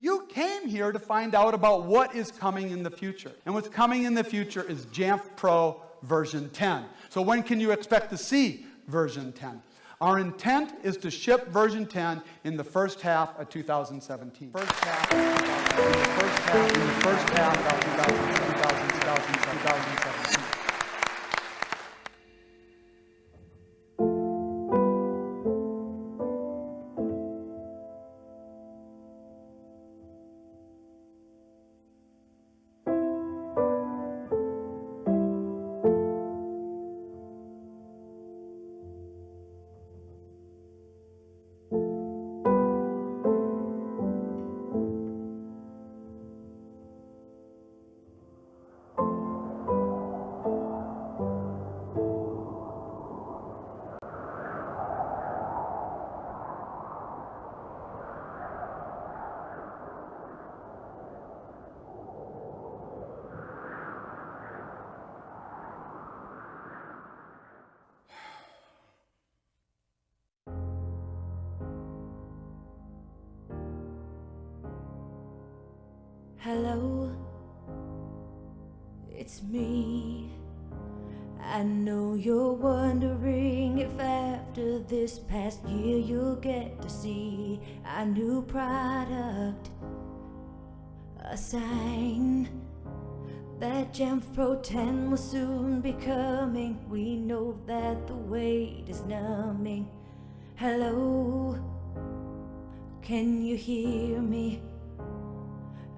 You came here to find out about what is coming in the future. And what's coming in the future is Jamf Pro version 10. So when can you expect to see version 10? Our intent is to ship version 10 in the first half of 2017. In the first half of 2017. Hello, it's me. I know you're wondering if after this past year you'll get to see a new product, a sign that Jamf Pro 10 will soon be coming. We know that the wait is numbing. Hello, can you hear me?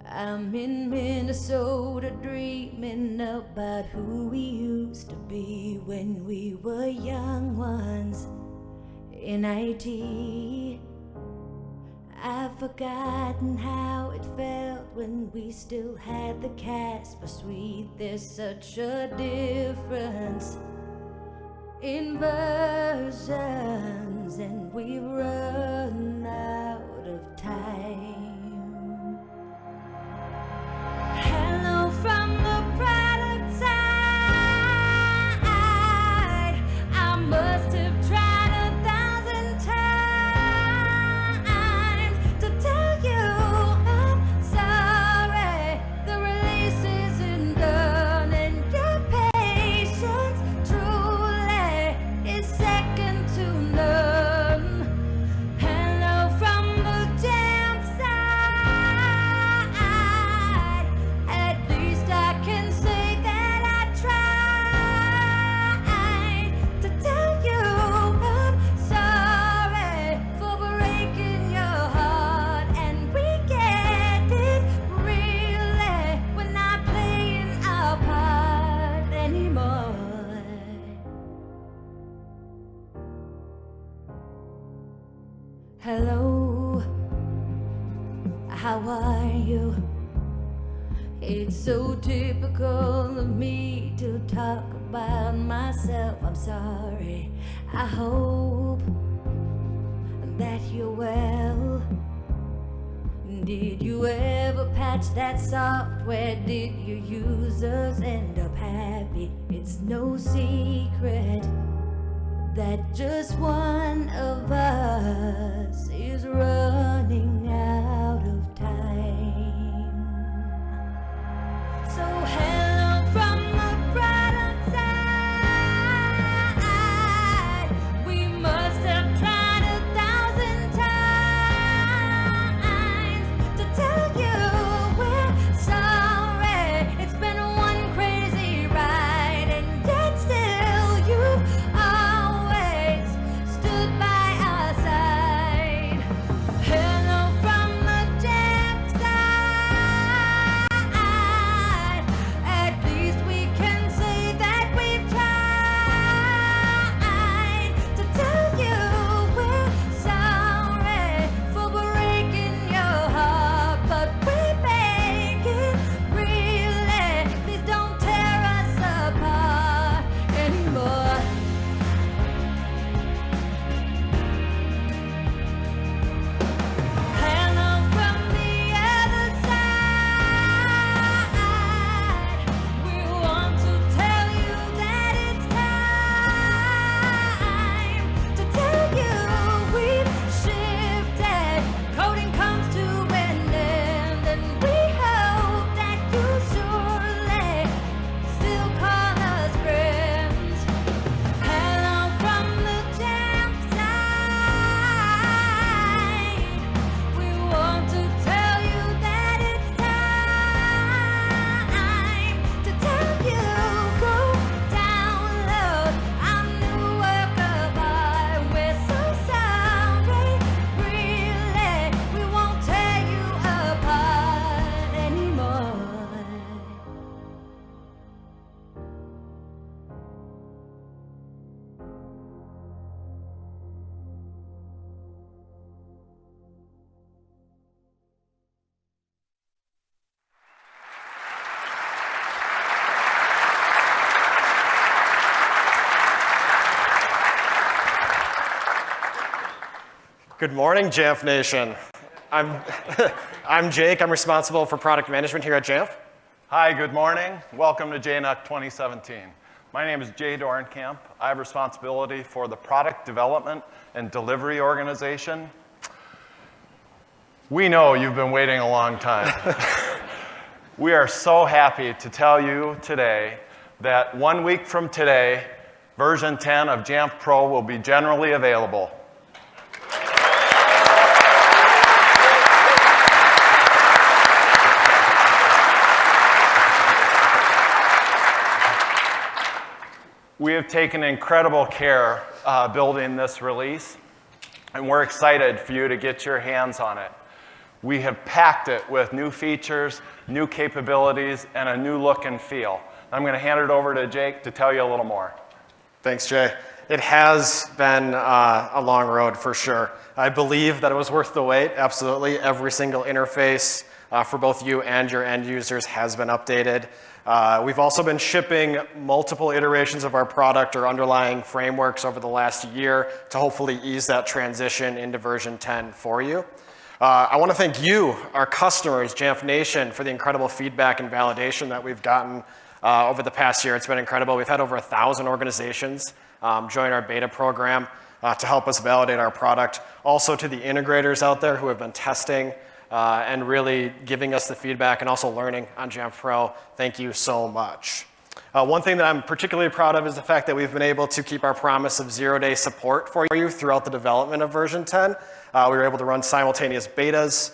I'm in Minnesota dreaming about who we used to be when we were young ones in IT. I've forgotten how it felt when we still had the Casper suite. There's such a difference in versions, and we've run out of time. Hello from the product side. I must have tried 1,000 times to tell you I'm sorry. The release isn't done, and your patience truly is second to none. Hello from the Jamf side. At least I can say that I tried to tell you I'm sorry for breaking your heart, and we get it really. We're not playing our part anymore. Hello, how are you? It's so typical of me to talk about myself. I'm sorry. I hope that you're well. Did you ever patch that software? Did your users end up happy? It's no secret that just one of us is running out of time. So hello from the product side. We must have tried 1,000 times to tell you we're sorry. It's been one crazy ride, and yet still you've always stood by our side. Hello from Good morning, Jamf Nation. I'm Jake. I'm responsible for product management here at Jamf. Hi, good morning. Welcome to JNUC 2017. My name is Jay Dorenkamp. I have responsibility for the product development and delivery organization. We know you've been waiting a long time. We are so happy to tell you today that 1 week from today, version 10 of Jamf Pro will be generally available. We have taken incredible care building this release, and we're excited for you to get your hands on it. We have packed it with new features, new capabilities, and a new look and feel. I'm going to hand it over to Jake to tell you a little more. Thanks, Jay. It has been a long road for sure. I believe that it was worth the wait, absolutely. Every single interface for both you and your end users has been updated. We've also been shipping multiple iterations of our product or underlying frameworks over the last year to hopefully ease that transition into version 10 for you. I want to thank you, our customers, Jamf Nation, for the incredible feedback and validation that we've gotten over the past year. It's been incredible. We've had over 1,000 organizations join our beta program to help us validate our product. Also to the integrators out there who have been testing and really giving us the feedback and also learning on Jamf Pro. Thank you so much. One thing that I'm particularly proud of is the fact that we've been able to keep our promise of 0-day support for you throughout the development of version 10. We were able to run simultaneous betas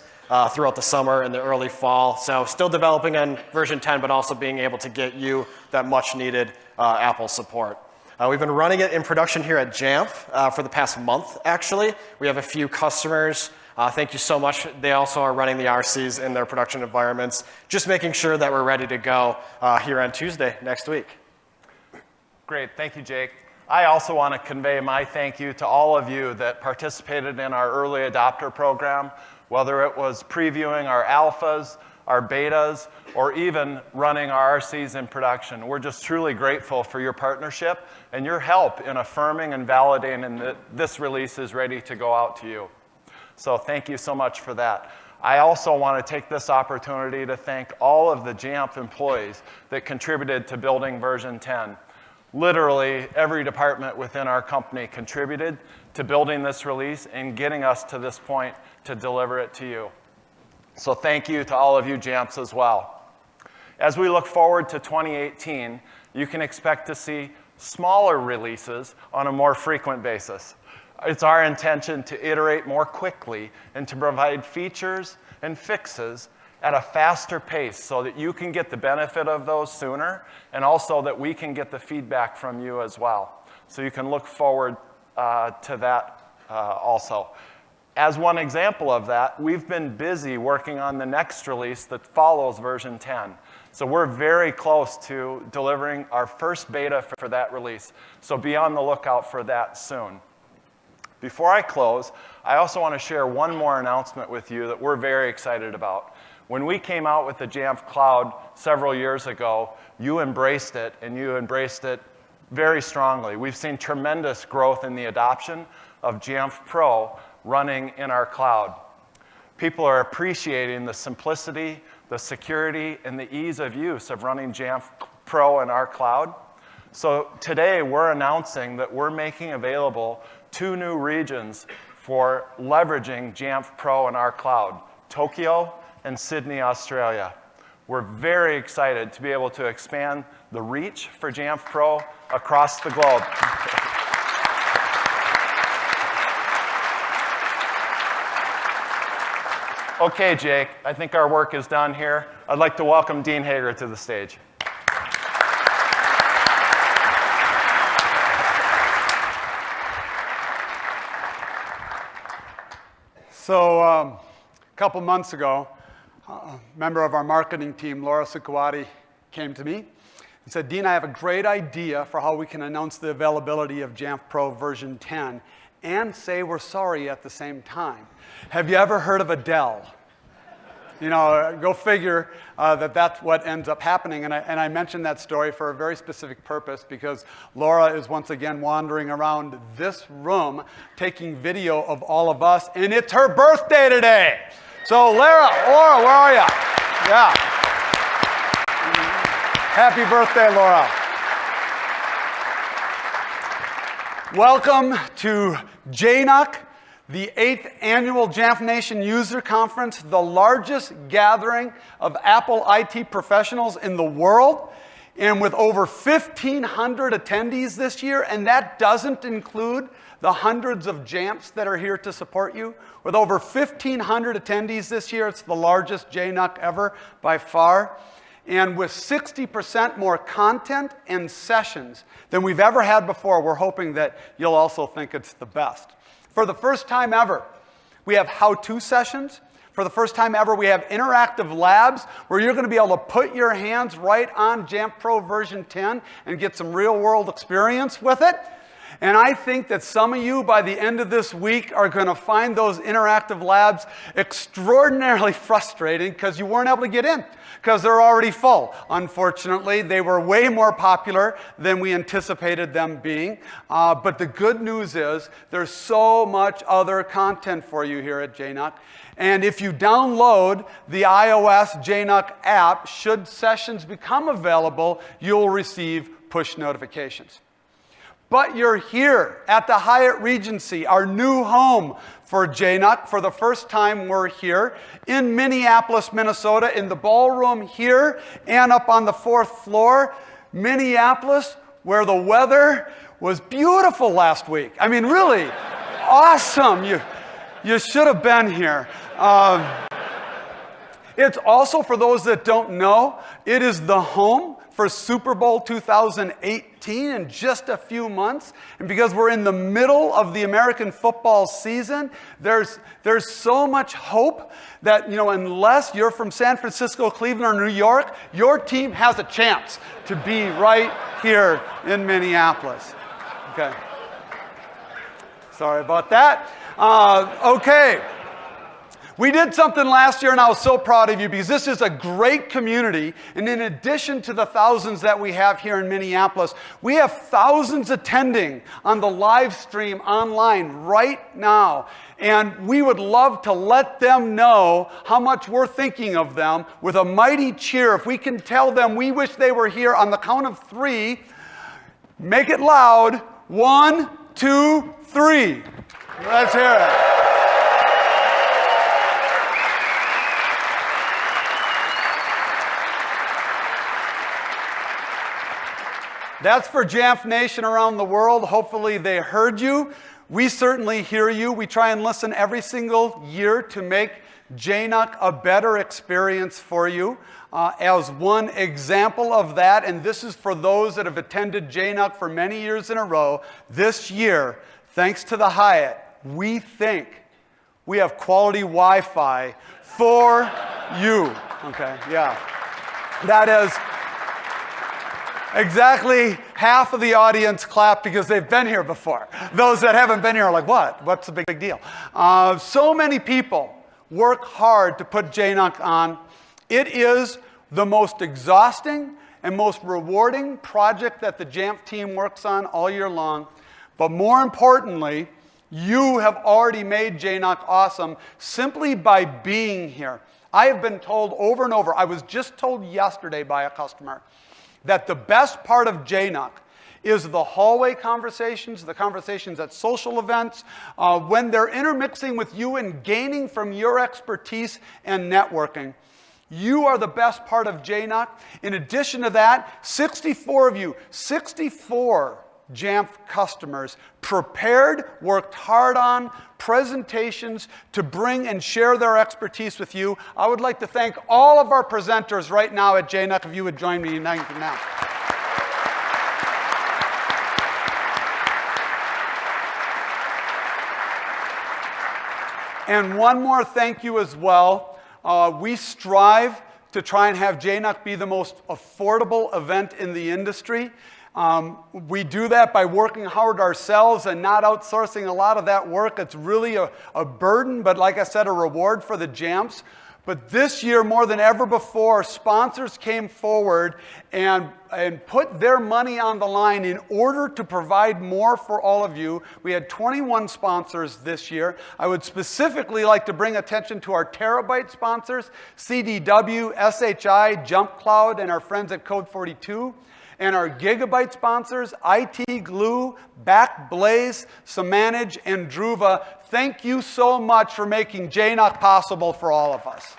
throughout the summer and the early fall. So still developing on version 10, but also being able to get you that much needed Apple support. We've been running it in production here at Jamf for the past month, actually. We have a few customers. Thank you so much. They also are running the RCs in their production environments, just making sure that we're ready to go here on Tuesday next week. Great, thank you, Jake. I also want to convey my thank you to all of you that participated in our early adopter program, whether it was previewing our alphas, our betas, or even running our RCs in production. We're just truly grateful for your partnership and your help in affirming and validating that this release is ready to go out to you. So thank you so much for that. I also want to take this opportunity to thank all of the Jamf employees that contributed to building version 10. Literally, every department within our company contributed to building this release and getting us to this point to deliver it to you. So thank you to all of you Jamfs as well. As we look forward to 2018, you can expect to see smaller releases on a more frequent basis. It's our intention to iterate more quickly and to provide features and fixes at a faster pace so that you can get the benefit of those sooner and also that we can get the feedback from you as well. So you can look forward to that also. As one example of that, we've been busy working on the next release that follows version 10. So we're very close to delivering our first beta for that release. So be on the lookout for that soon. Before I close, I also want to share one more announcement with you that we're very excited about. When we came out with the Jamf Cloud several years ago, you embraced it, and you embraced it very strongly. We've seen tremendous growth in the adoption of Jamf Pro running in our cloud. People are appreciating the simplicity, the security, and the ease of use of running Jamf Pro in our cloud. So today, we're announcing that we're making available 2 new regions for leveraging Jamf Pro in our cloud, Tokyo and Sydney, Australia. We're very excited to be able to expand the reach for Jamf Pro across the globe. Okay, Jake, I think our work is done here. I'd like to welcome Dean Hager to the stage. So a couple months ago, a member of our marketing team, Laura Sukwati, came to me and said, Dean, I have a great idea for how we can announce the availability of Jamf Pro version 10 and say we're sorry at the same time. Have you ever heard of Adele? You know, go figure that's what ends up happening. And I mentioned that story for a very specific purpose because Laura is once again wandering around this room taking video of all of us, and it's her birthday today. So Laura, where are you? Yeah. Happy birthday, Laura. Welcome to JNUC, the 8th annual Jamf Nation User Conference, the largest gathering of Apple IT professionals in the world, and with over 1,500 attendees this year, and that doesn't include the hundreds of Jamfs that are here to support you. With over 1,500 attendees this year, it's the largest JNUC ever by far. And with 60% more content and sessions than we've ever had before, we're hoping that you'll also think it's the best. For the first time ever, we have how-to sessions. For the first time ever, we have interactive labs where you're going to be able to put your hands right on Jamf Pro version 10 and get some real-world experience with it. And I think that some of you, by the end of this week, are going to find those interactive labs extraordinarily frustrating because you weren't able to get in, because they're already full. Unfortunately, they were way more popular than we anticipated them being. But the good news is there's so much other content for you here at JNUC. And if you download the iOS JNUC app, should sessions become available, you'll receive push notifications. But you're here at the Hyatt Regency, our new home for JNUC. For the first time, we're here in Minneapolis, Minnesota, in the ballroom here and up on the 4th floor. Minneapolis, where the weather was beautiful last week. I mean, really awesome. You should have been here. It's also, for those that don't know, it is the home for Super Bowl 2018 in just a few months. And because we're in the middle of the American football season, there's so much hope that, you know, unless you're from San Francisco, Cleveland, or New York, your team has a chance to be right here in Minneapolis. Okay. Sorry about that. Okay. We did something last year, and I was so proud of you because this is a great community. And in addition to the thousands that we have here in Minneapolis, we have thousands attending on the live stream online right now. And we would love to let them know how much we're thinking of them with a mighty cheer. If we can tell them we wish they were here on the count of 3, make it loud. 1, 2, 3. Let's hear it. That's for Jamf Nation around the world. Hopefully they heard you. We certainly hear you. We try and listen every single year to make JNUC a better experience for you. As one example of that, and this is for those that have attended JNUC for many years in a row, this year, thanks to the Hyatt, we think we have quality Wi-Fi for you. Okay, yeah. That is exactly half of the audience clapped because they've been here before. Those that haven't been here are like, what? What's the big deal? So many people work hard to put JNUC on. It is the most exhausting and most rewarding project that the Jamf team works on all year long. But more importantly, you have already made JNUC awesome simply by being here. I have been told over and over, I was just told yesterday by a customer, that the best part of JNUC is the hallway conversations, the conversations at social events, when they're intermixing with you and gaining from your expertise and networking. You are the best part of JNUC. In addition to that, 64 of you, 64 Jamf customers prepared, worked hard on presentations to bring and share their expertise with you. I would like to thank all of our presenters right now at JNUC, if you would join me in thanking them. And one more thank you as well. We strive to try and have JNUC be the most affordable event in the industry. We do that by working hard ourselves and not outsourcing a lot of that work. It's really a burden, but like I said, a reward for the Jamfs. But this year, more than ever before, sponsors came forward and put their money on the line in order to provide more for all of you. We had 21 sponsors this year. I would specifically like to bring attention to our terabyte sponsors, CDW, SHI, Jump Cloud, and our friends at Code 42. And our gigabyte sponsors, IT Glue, Backblaze, Samanage, and Druva. Thank you so much for making JNUC possible for all of us.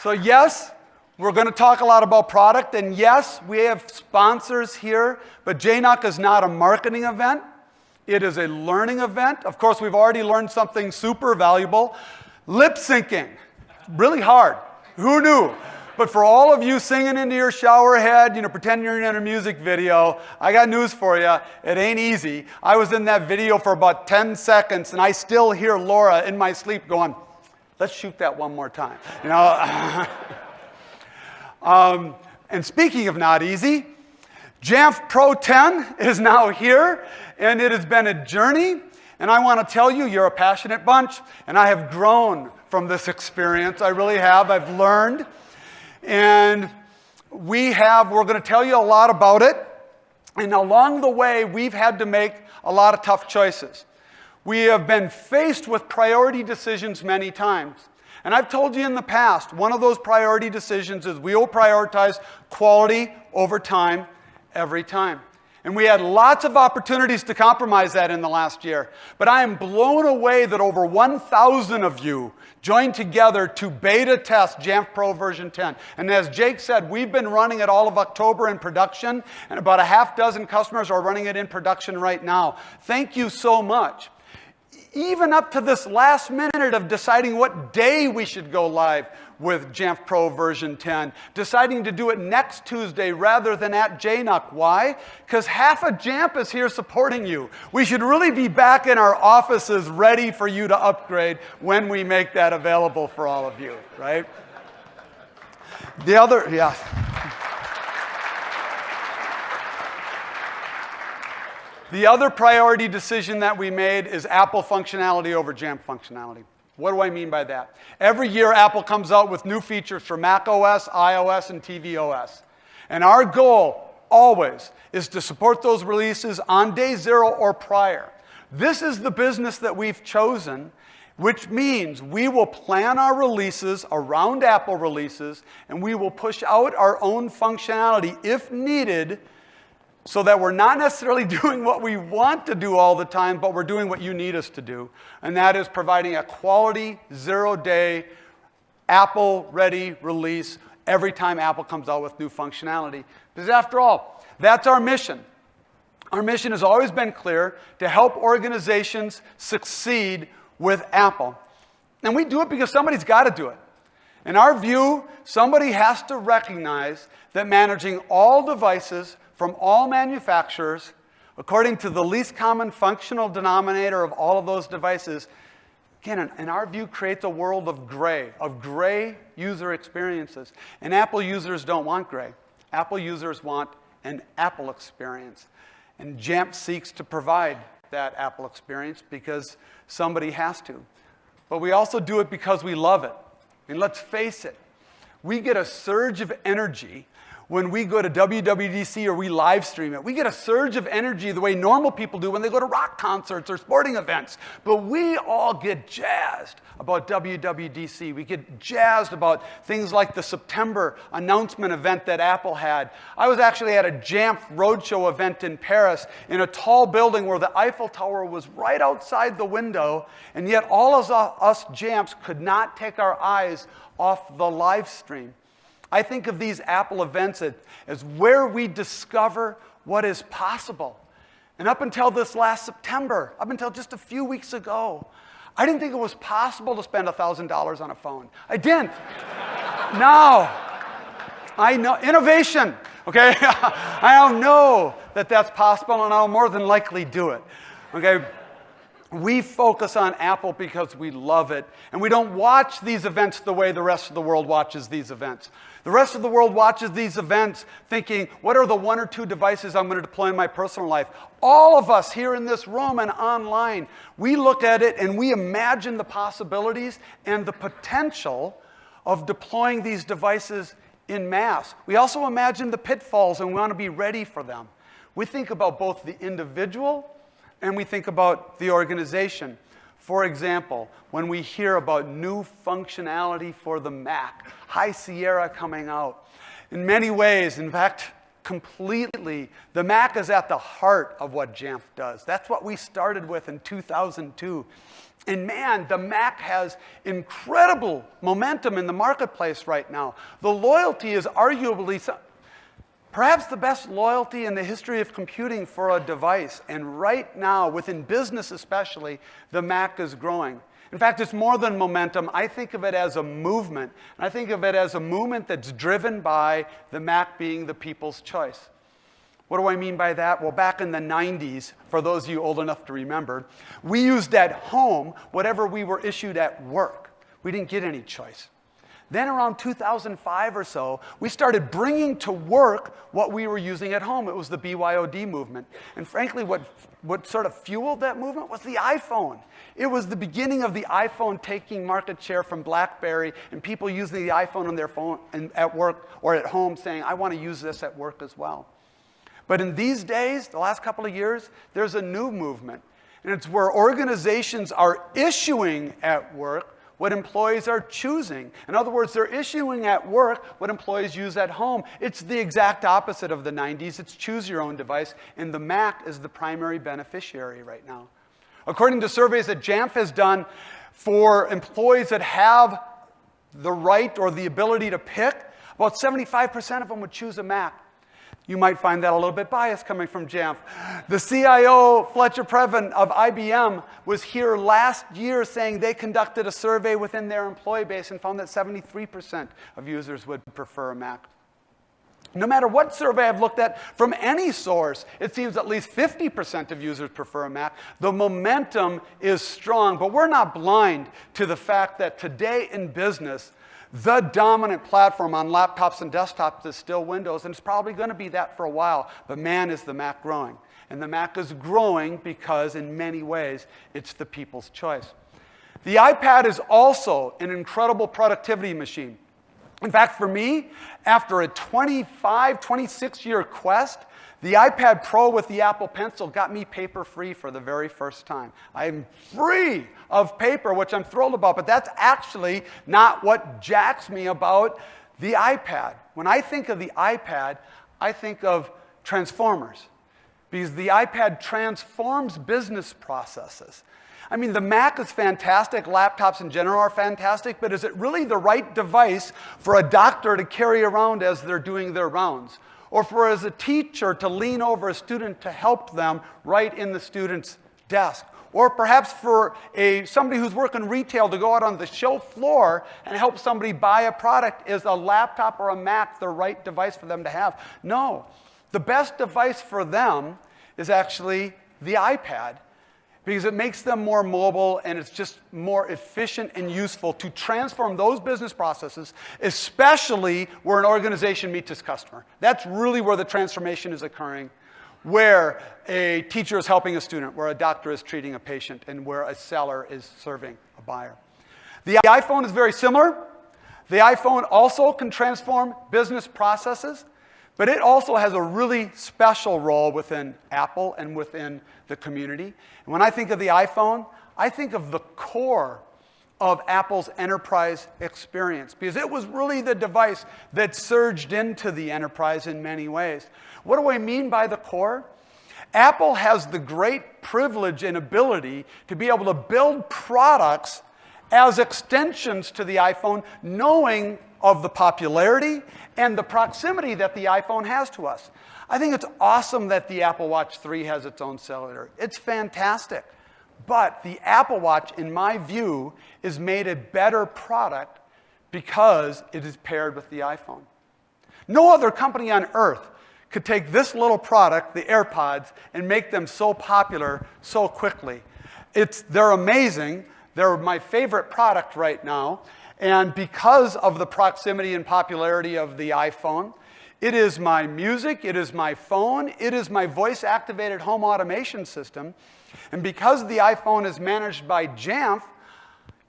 So yes, we're going to talk a lot about product, and yes, we have sponsors here, but JNUC is not a marketing event. It is a learning event. Of course, we've already learned something super valuable. Lip syncing, really hard. Who knew? But for all of you singing into your shower head, pretending you're in a music video, I got news for you. It ain't easy. I was in that video for about 10 seconds, and I still hear Laura in my sleep going, let's shoot that one more time. And speaking of not easy, Jamf Pro 10 is now here, and it has been a journey. And I want to tell you, you're a passionate bunch, and I have grown from this experience. I really have. I've learned. And we're going to tell you a lot about it. And along the way, we've had to make a lot of tough choices. We have been faced with priority decisions many times. And I've told you in the past, one of those priority decisions is we will prioritize quality over time every time. And we had lots of opportunities to compromise that in the last year. But I am blown away that over 1,000 of you joined together to beta test Jamf Pro version 10. And as Jake said, we've been running it all of October in production, and about a half dozen customers are running it in production right now. Thank you so much. Even up to this last minute of deciding what day we should go live with Jamf Pro version 10, deciding to do it next Tuesday rather than at JNUC. Why? Because half of Jamf is here supporting you. We should really be back in our offices ready for you to upgrade when we make that available for all of you, right? The other, yeah. The other priority decision that we made is Apple functionality over Jamf functionality. What do I mean by that? Every year, Apple comes out with new features for Mac OS, iOS, and tvOS. And our goal, always, is to support those releases on day 0 or prior. This is the business that we've chosen, which means we will plan our releases around Apple releases, and we will push out our own functionality if needed, so that we're not necessarily doing what we want to do all the time, but we're doing what you need us to do. And that is providing a quality, 0-day, Apple-ready release every time Apple comes out with new functionality. Because after all, that's our mission. Our mission has always been clear: to help organizations succeed with Apple. And we do it because somebody's got to do it. In our view, somebody has to recognize that managing all devices from all manufacturers, according to the least common functional denominator of all of those devices, again, in our view, creates a world of gray user experiences. And Apple users don't want gray. Apple users want an Apple experience. And Jamf seeks to provide that Apple experience because somebody has to. But we also do it because we love it. I mean, let's face it, we get a surge of energy when we go to WWDC or we live stream it. We get a surge of energy the way normal people do when they go to rock concerts or sporting events. But we all get jazzed about WWDC. We get jazzed about things like the September announcement event that Apple had. I was actually at a Jamf Roadshow event in Paris in a tall building where the Eiffel Tower was right outside the window, and yet all of us Jamfs could not take our eyes off the live stream. I think of these Apple events as where we discover what is possible. And up until this last September, up until just a few weeks ago, I didn't think it was possible to spend $1,000 on a phone. I didn't. Now, I know innovation, okay? I know that that's possible, and I'll more than likely do it, okay? We focus on Apple because we love it, and we don't watch these events the way the rest of the world watches these events. The rest of the world watches these events thinking, what are the 1 or 2 devices I'm going to deploy in my personal life? All of us here in this room and online, we look at it and we imagine the possibilities and the potential of deploying these devices in mass. We also imagine the pitfalls and we want to be ready for them. We think about both the individual and we think about the organization. For example, when we hear about new functionality for the Mac, High Sierra coming out, in many ways, in fact, completely, the Mac is at the heart of what Jamf does. That's what we started with in 2002. And man, the Mac has incredible momentum in the marketplace right now. The loyalty is arguably perhaps the best loyalty in the history of computing for a device. And right now, within business especially, the Mac is growing. In fact, it's more than momentum. I think of it as a movement. And I think of it as a movement that's driven by the Mac being the people's choice. What do I mean by that? Well, back in the 90s, for those of you old enough to remember, we used at home whatever we were issued at work. We didn't get any choice. Then around 2005 or so, we started bringing to work what we were using at home. It was the BYOD movement. And frankly, what sort of fueled that movement was the iPhone. It was the beginning of the iPhone taking market share from BlackBerry and people using the iPhone on their phone at work or at home saying, I want to use this at work as well. But in these days, the last couple of years, there's a new movement. And it's where organizations are issuing at work what employees are choosing. In other words, they're issuing at work what employees use at home. It's the exact opposite of the 90s. It's choose your own device, and the Mac is the primary beneficiary right now. According to surveys that Jamf has done for employees that have the right or the ability to pick, about 75% of them would choose a Mac. You might find that a little bit biased coming from Jamf. The CIO, Fletcher Previn of IBM, was here last year saying they conducted a survey within their employee base and found that 73% of users would prefer a Mac. No matter what survey I've looked at from any source, it seems at least 50% of users prefer a Mac. The momentum is strong, but we're not blind to the fact that today in business, the dominant platform on laptops and desktops is still Windows, and it's probably going to be that for a while. But man, is the Mac growing. And the Mac is growing because, in many ways, it's the people's choice. The iPad is also an incredible productivity machine. In fact, for me, after a 26-year quest, the iPad Pro with the Apple Pencil got me paper-free for the very first time. I'm free of paper, which I'm thrilled about, but that's actually not what jacks me about the iPad. When I think of the iPad, I think of transformers, because the iPad transforms business processes. I mean, the Mac is fantastic, laptops in general are fantastic, but is it really the right device for a doctor to carry around as they're doing their rounds? Or for as a teacher to lean over a student to help them right in the student's desk? Or perhaps for somebody who's working retail to go out on the show floor and help somebody buy a product, is a laptop or a Mac the right device for them to have? No. The best device for them is actually the iPad, because it makes them more mobile and it's just more efficient and useful to transform those business processes, especially where an organization meets its customer. That's really where the transformation is occurring, where a teacher is helping a student, where a doctor is treating a patient, and where a seller is serving a buyer. The iPhone is very similar. The iPhone also can transform business processes, but it also has a really special role within Apple and within the community. And when I think of the iPhone, I think of the core of Apple's enterprise experience, because it was really the device that surged into the enterprise in many ways. What do I mean by the core? Apple has the great privilege and ability to be able to build products as extensions to the iPhone, knowing of the popularity and the proximity that the iPhone has to us. I think it's awesome that the Apple Watch 3 has its own cellular. It's fantastic. But the Apple Watch, in my view, is made a better product because it is paired with the iPhone. No other company on earth could take this little product, the AirPods, and make them so popular so quickly. They're amazing. They're my favorite product right now. And because of the proximity and popularity of the iPhone, it is my music, it is my phone, it is my voice-activated home automation system. And because the iPhone is managed by Jamf,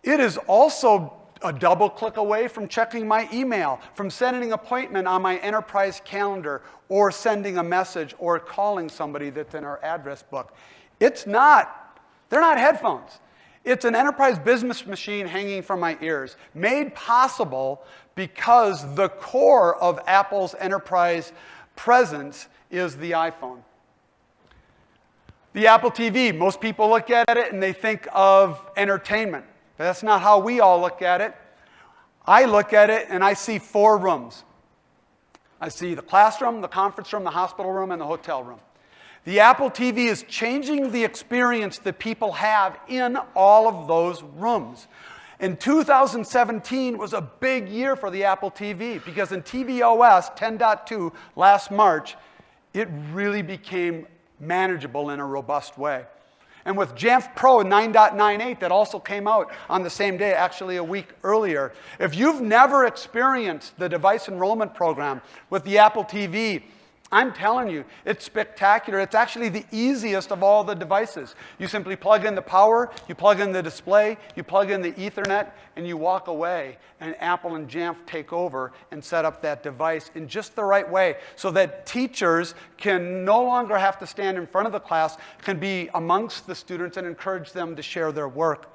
it is also a double click away from checking my email, from setting an appointment on my enterprise calendar, or sending a message, or calling somebody that's in our address book. They're not headphones. It's an enterprise business machine hanging from my ears, made possible because the core of Apple's enterprise presence is the iPhone. The Apple TV, most people look at it and they think of entertainment. But that's not how we all look at it. I look at it and I see 4 rooms. I see the classroom, the conference room, the hospital room, and the hotel room. The Apple TV is changing the experience that people have in all of those rooms. And 2017 was a big year for the Apple TV because in tvOS 10.2 last March, it really became manageable in a robust way. And with Jamf Pro 9.98 that also came out on the same day, actually a week earlier, if you've never experienced the device enrollment program with the Apple TV, I'm telling you, it's spectacular. It's actually the easiest of all the devices. You simply plug in the power, you plug in the display, you plug in the Ethernet, and you walk away. And Apple and Jamf take over and set up that device in just the right way so that teachers can no longer have to stand in front of the class, can be amongst the students and encourage them to share their work.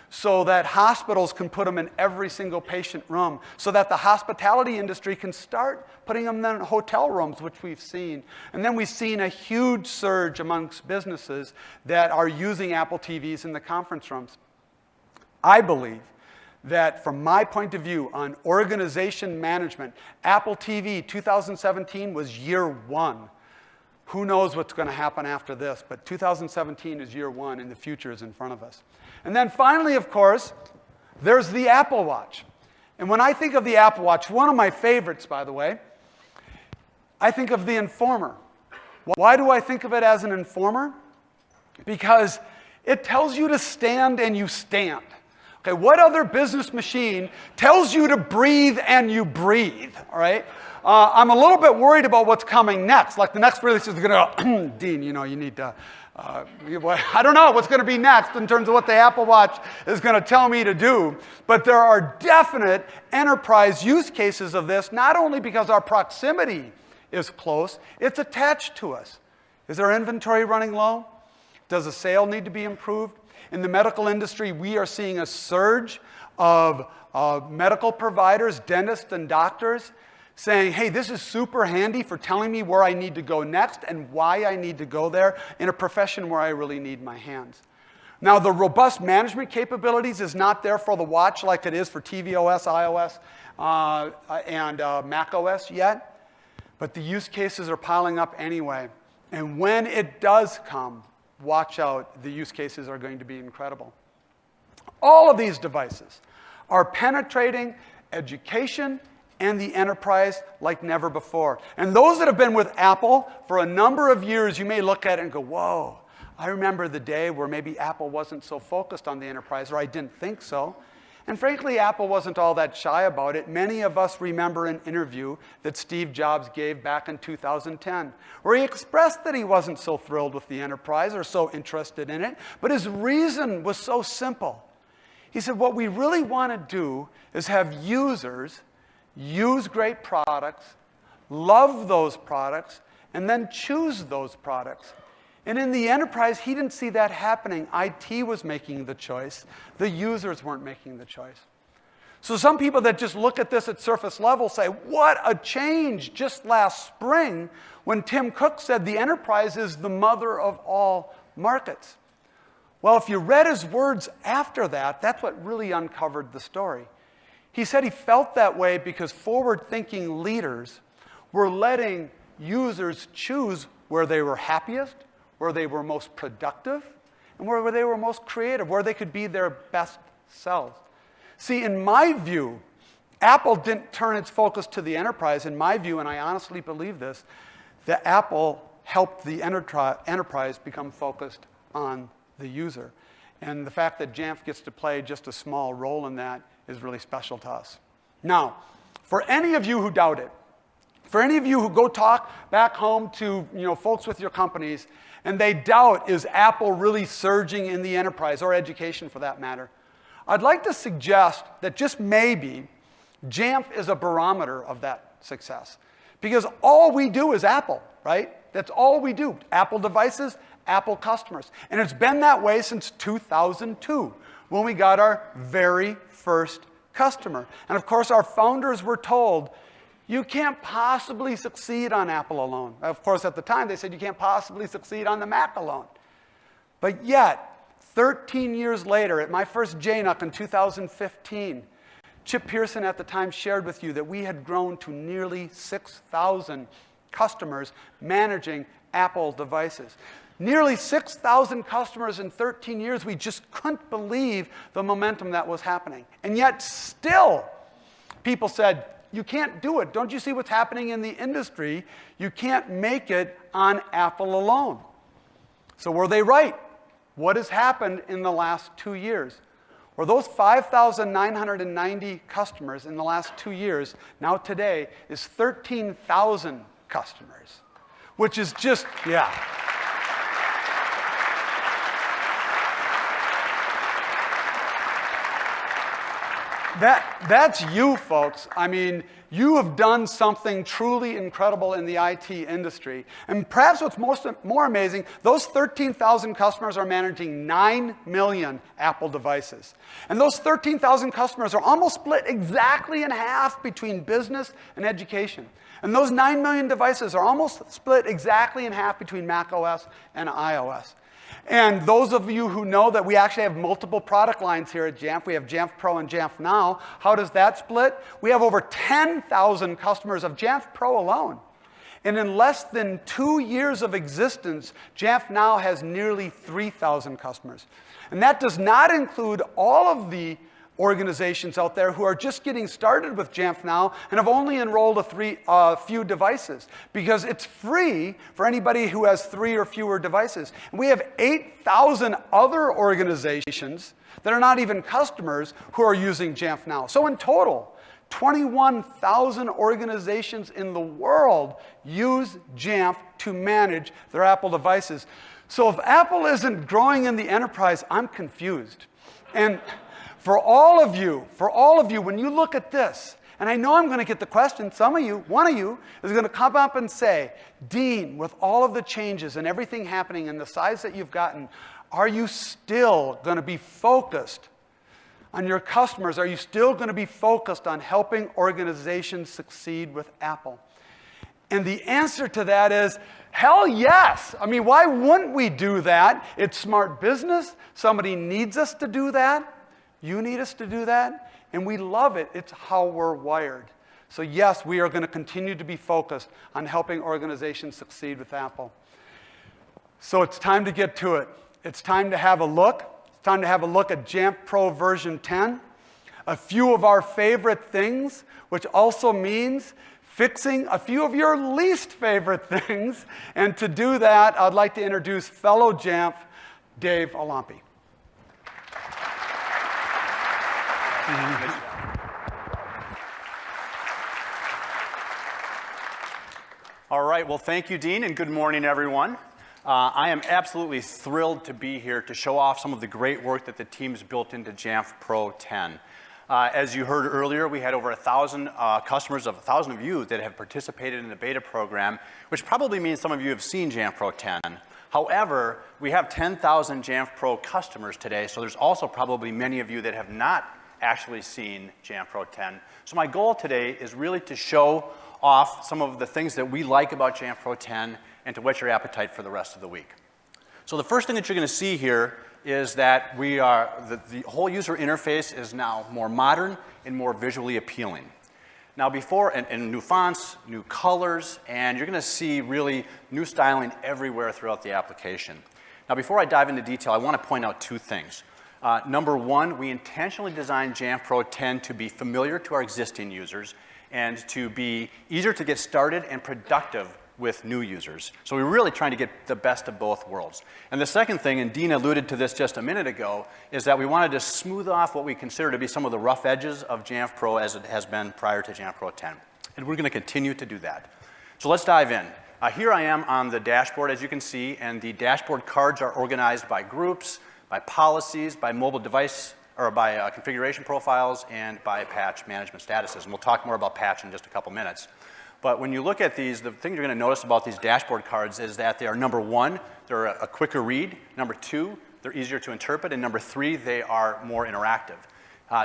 So that hospitals can put them in every single patient room, so that the hospitality industry can start putting them in hotel rooms, which we've seen. And then we've seen a huge surge amongst businesses that are using Apple TVs in the conference rooms. I believe that from my point of view on organization management, Apple TV 2017 was year 1. Who knows what's going to happen after this, but 2017 is year 1 and the future is in front of us. And then finally, of course, there's the Apple Watch. And when I think of the Apple Watch, one of my favorites, by the way, I think of the Informer. Why do I think of it as an informer? Because it tells you to stand and you stand. Okay, what other business machine tells you to breathe and you breathe, all right? I'm a little bit worried about what's coming next. Like the next release is going to go, Dean, you need to, I don't know what's going to be next in terms of what the Apple Watch is going to tell me to do. But there are definite enterprise use cases of this, not only because our proximity is close, it's attached to us. Is our inventory running low? Does a sale need to be improved? In the medical industry, we are seeing a surge of medical providers, dentists and doctors, saying, hey, this is super handy for telling me where I need to go next and why I need to go there in a profession where I really need my hands. Now, the robust management capabilities is not there for the watch like it is for tvOS, iOS, and macOS yet, but the use cases are piling up anyway. And when it does come, watch out, the use cases are going to be incredible. All of these devices are penetrating education and the enterprise like never before. And those that have been with Apple for a number of years, you may look at it and go, whoa, I remember the day where maybe Apple wasn't so focused on the enterprise, or I didn't think so. And frankly, Apple wasn't all that shy about it. Many of us remember an interview that Steve Jobs gave back in 2010, where he expressed that he wasn't so thrilled with the enterprise or so interested in it, but his reason was so simple. He said, what we really want to do is have users use great products, love those products, and then choose those products. And in the enterprise, he didn't see that happening. IT was making the choice. The users weren't making the choice. So some people that just look at this at surface level say, what a change just last spring when Tim Cook said the enterprise is the mother of all markets. Well, if you read his words after that, that's what really uncovered the story. He said he felt that way because forward-thinking leaders were letting users choose where they were happiest, where they were most productive, and where they were most creative, where they could be their best selves. See, in my view, Apple didn't turn its focus to the enterprise. In my view, and I honestly believe this, that Apple helped the enterprise become focused on the user. And the fact that Jamf gets to play just a small role in that is really special to us. Now, for any of you who doubt it, for any of you who go talk back home to folks with your companies and they doubt, is Apple really surging in the enterprise or education for that matter? I'd like to suggest that just maybe Jamf is a barometer of that success. Because all we do is Apple, right? That's all we do. Apple devices, Apple customers. And it's been that way since 2002, when we got our very first customer. And of course, our founders were told, you can't possibly succeed on Apple alone. Of course, at the time, they said you can't possibly succeed on the Mac alone. But yet, 13 years later, at my first JNUC in 2015, Chip Pearson at the time shared with you that we had grown to nearly 6,000 customers managing Apple devices. Nearly 6,000 customers in 13 years. We just couldn't believe the momentum that was happening. And yet still, people said, you can't do it. Don't you see what's happening in the industry? You can't make it on Apple alone. So were they right? What has happened in the last 2 years? Well, those 5,990 customers in the last 2 years, now today, is 13,000 customers, which is just, yeah. That's you, folks. I mean, you have done something truly incredible in the IT industry. And perhaps what's more amazing, those 13,000 customers are managing 9 million Apple devices. And those 13,000 customers are almost split exactly in half between business and education. And those 9 million devices are almost split exactly in half between Mac OS and iOS. And those of you who know that we actually have multiple product lines here at Jamf, we have Jamf Pro and Jamf Now. How does that split? We have over 10,000 customers of Jamf Pro alone. And in less than 2 years of existence, Jamf Now has nearly 3,000 customers. And that does not include all of the organizations out there who are just getting started with Jamf Now and have only enrolled a few devices, because it's free for anybody who has 3 or fewer devices. And we have 8,000 other organizations that are not even customers who are using Jamf Now. So in total, 21,000 organizations in the world use Jamf to manage their Apple devices. So if Apple isn't growing in the enterprise, I'm confused. And for all of you, when you look at this, and I know I'm going to get the question, one of you is going to come up and say, Dean, with all of the changes and everything happening and the size that you've gotten, are you still going to be focused on your customers? Are you still going to be focused on helping organizations succeed with Apple? And the answer to that is, hell yes. I mean, why wouldn't we do that? It's smart business. Somebody needs us to do that. You need us to do that, and we love it. It's how we're wired. So yes, we are going to continue to be focused on helping organizations succeed with Apple. So it's time to get to it. It's time to have a look. It's time to have a look at Jamf Pro version 10. A few of our favorite things, which also means fixing a few of your least favorite things. And to do that, I'd like to introduce fellow Jamf, Dave Alampi. All right, well, thank you, Dean, and good morning, everyone. I am absolutely thrilled to be here to show off some of the great work that the team's built into Jamf Pro 10. As you heard earlier, we had over 1,000 customers, 1,000 of you that have participated in the beta program, which probably means some of you have seen Jamf Pro 10. However, we have 10,000 Jamf Pro customers today, so there's also probably many of you that have not actually seen Jamf Pro 10. So my goal today is really to show off some of the things that we like about Jamf Pro 10 and to whet your appetite for the rest of the week. So the first thing that you're going to see here is that the whole user interface is now more modern and more visually appealing. Now and new fonts, new colors, and you're going to see really new styling everywhere throughout the application. Now before I dive into detail, I want to point out 2 things. Number 1, we intentionally designed Jamf Pro 10 to be familiar to our existing users and to be easier to get started and productive with new users. So we're really trying to get the best of both worlds. And the second thing, and Dean alluded to this just a minute ago, is that we wanted to smooth off what we consider to be some of the rough edges of Jamf Pro as it has been prior to Jamf Pro 10. And we're going to continue to do that. So let's dive in. Here I am on the dashboard, as you can see, and the dashboard cards are organized by groups, by policies, by mobile device, or by configuration profiles, and by patch management statuses. And we'll talk more about patch in just a couple minutes. But when you look at these, the thing you're going to notice about these dashboard cards is that they are, number one, they're a quicker read. Number two, they're easier to interpret. And number three, they are more interactive.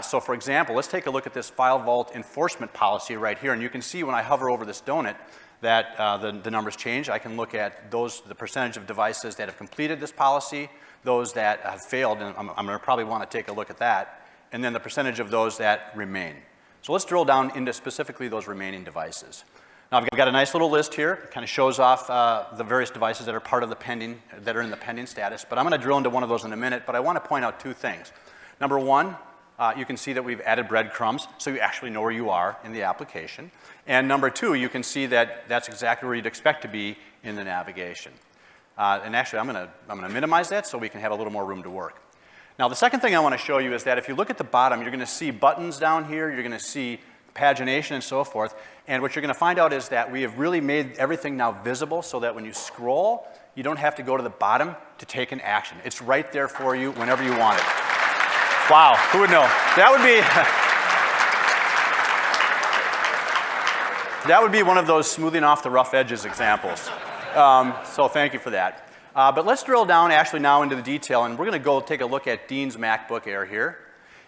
So for example, let's take a look at this file vault enforcement policy right here. And you can see when I hover over this donut that the numbers change. I can look at the percentage of devices that have completed this policy, those that have failed, and I'm going to probably want to take a look at that, and then the percentage of those that remain. So let's drill down into specifically those remaining devices. Now I've got a nice little list here. It kind of shows off the various devices that are part of the pending, that are in the pending status. But I'm going to drill into one of those in a minute. But I want to point out two things. Number one, you can see that we've added breadcrumbs, so you actually know where you are in the application. And number two, you can see that that's exactly where you'd expect to be in the navigation. And actually, I'm going to minimize that so we can have a little more room to work. Now, the second thing I want to show you is that if you look at the bottom, you're going to see buttons down here. You're going to see pagination and so forth. And what you're going to find out is that we have really made everything now visible so that when you scroll, you don't have to go to the bottom to take an action. It's right there for you whenever you want it. Wow, who would know? That would be one of those smoothing off the rough edges examples. So thank you for that. But let's drill down actually now into the detail, and we're going to go take a look at Dean's MacBook Air here.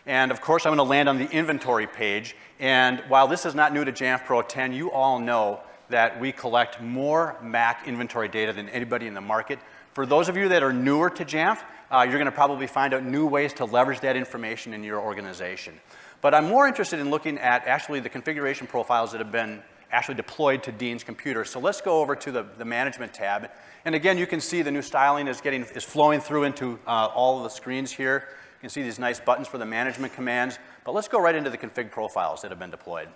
And of course, I'm going to land on the inventory page. And while this is not new to Jamf Pro 10, you all know that we collect more Mac inventory data than anybody in the market. For those of you that are newer to Jamf, you're going to probably find out new ways to leverage that information in your organization. But I'm more interested in looking at actually the configuration profiles that have been actually deployed to Dean's computer. So let's go over to the management tab. And again, you can see the new styling is flowing through into all of the screens here. You can see these nice buttons for the management commands. But let's go right into the config profiles that have been deployed.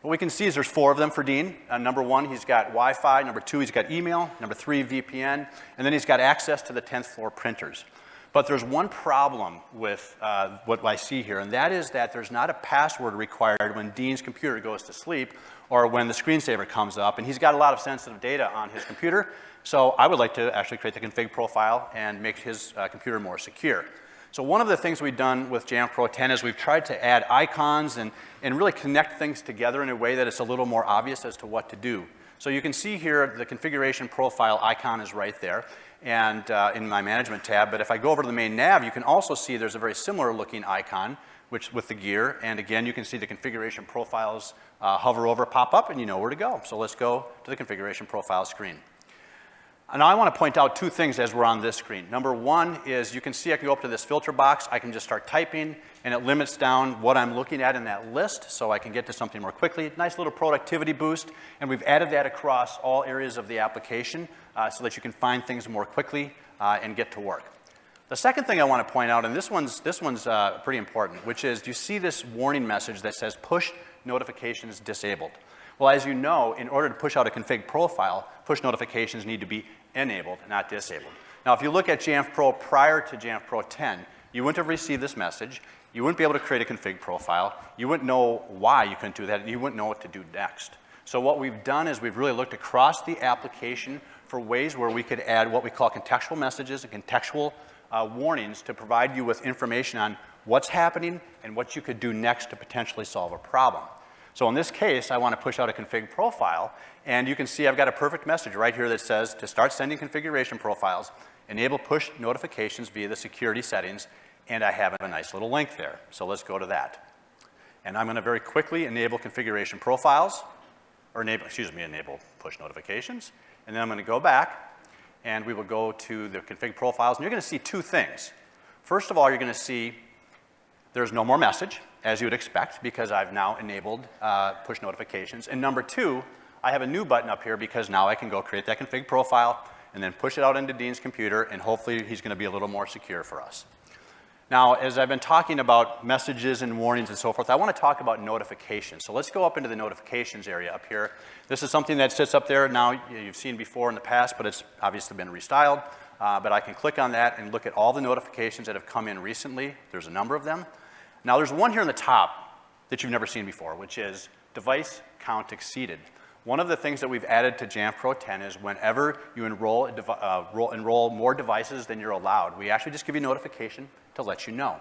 What we can see is there's 4 of them for Dean. Number 1, he's got Wi-Fi. Number 2, he's got email. Number 3, VPN. And then he's got access to the 10th floor printers. But there's one problem with what I see here, and that is that there's not a password required when Dean's computer goes to sleep or when the screensaver comes up. And he's got a lot of sensitive data on his computer. So I would like to actually create the config profile and make his computer more secure. So one of the things we've done with Jamf Pro 10 is we've tried to add icons and really connect things together in a way that it's a little more obvious as to what to do. So you can see here the configuration profile icon is right there and in my management tab. But if I go over to the main nav, you can also see there's a very similar looking icon which with the gear. And again, you can see the configuration profiles hover over, pop up, and you know where to go. So let's go to the configuration profile screen. Now I want to point out 2 things as we're on this screen. Number 1 is you can see I can go up to this filter box. I can just start typing, and it limits down what I'm looking at in that list so I can get to something more quickly. Nice little productivity boost, and we've added that across all areas of the application so that you can find things more quickly and get to work. The second thing I want to point out, and this one's pretty important, which is you see this warning message that says push notifications disabled. Well, as you know, in order to push out a config profile, push notifications need to be enabled, not disabled. Now, if you look at Jamf Pro prior to Jamf Pro 10, you wouldn't have received this message. You wouldn't be able to create a config profile. You wouldn't know why you couldn't do that. You wouldn't know what to do next. So what we've done is we've really looked across the application for ways where we could add what we call contextual messages and contextual warnings to provide you with information on what's happening and what you could do next to potentially solve a problem. So in this case, I want to push out a config profile, and you can see I've got a perfect message right here that says to start sending configuration profiles, enable push notifications via the security settings, and I have a nice little link there. So let's go to that. And I'm going to very quickly enable configuration profiles, or enable push notifications, and then I'm going to go back, and we will go to the config profiles, and you're going to see 2 things. First of all, you're going to see there's no more message, as you would expect, because I've now enabled push notifications. And number 2, I have a new button up here because now I can go create that config profile and then push it out into Dean's computer, and hopefully he's going to be a little more secure for us. Now, as I've been talking about messages and warnings and so forth, I want to talk about notifications. So let's go up into the notifications area up here. This is something that sits up there now. You've seen before in the past, but it's obviously been restyled. But I can click on that and look at all the notifications that have come in recently. There's a number of them. Now, there's one here on the top that you've never seen before, which is device count exceeded. One of the things that we've added to Jamf Pro 10 is whenever you enroll more devices than you're allowed, we actually just give you a notification to let you know.